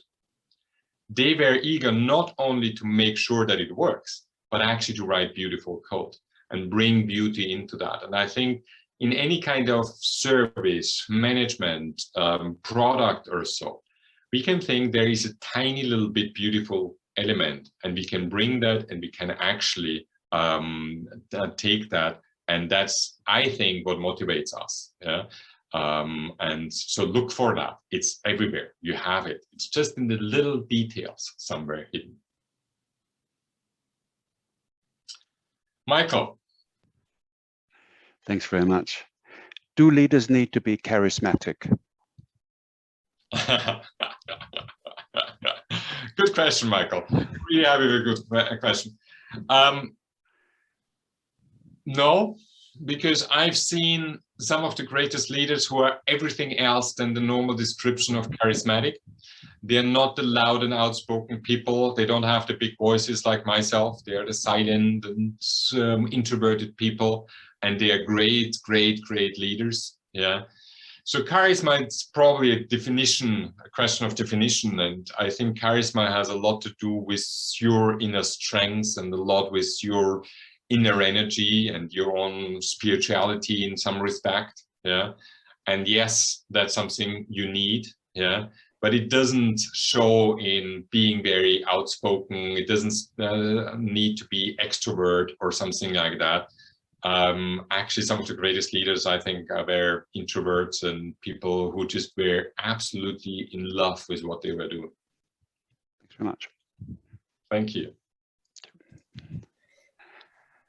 They were eager not only to make sure that it works, but actually to write beautiful code. and bring beauty into that. And I think in any kind of service, management, product or so, we can think there is a tiny little bit beautiful element, and we can bring that, and we can actually take that, and that's, I think, what motivates us. Yeah. And so look for that. It's everywhere. You have it. It's just in the little details somewhere hidden. Michael. Thanks very much. Do leaders need to be charismatic? Good question, Michael. Really have a good question. No, because I've seen some of the greatest leaders who are everything else than the normal description of charismatic. They're not the loud and outspoken people. They don't have the big voices like myself. They are the silent and introverted people, and they are great, great, great leaders. Yeah. So charisma is probably a question of definition. And I think charisma has a lot to do with your inner strengths and a lot with your inner energy and your own spirituality in some respect. Yeah. And yes, that's something you need. Yeah. But it doesn't show in being very outspoken. It doesn't need to be extrovert or something like that. Actually, some of the greatest leaders, I think, are very introverts and people who just were absolutely in love with what they were doing. Thanks very much. Thank you.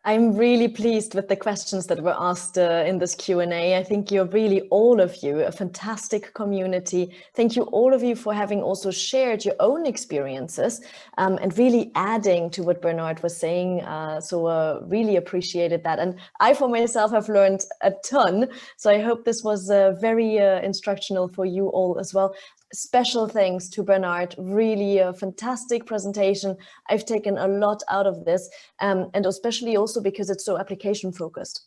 I'm really pleased with the questions that were asked in this Q&A. I think you're really, all of you, a fantastic community. Thank you, all of you, for having also shared your own experiences and really adding to what Bernhard was saying. So really appreciated that. And I, for myself, have learned a ton. So I hope this was very instructional for you all as well. Special thanks to Bernhard, really a fantastic presentation. I've taken a lot out of this, and especially also because it's so application focused.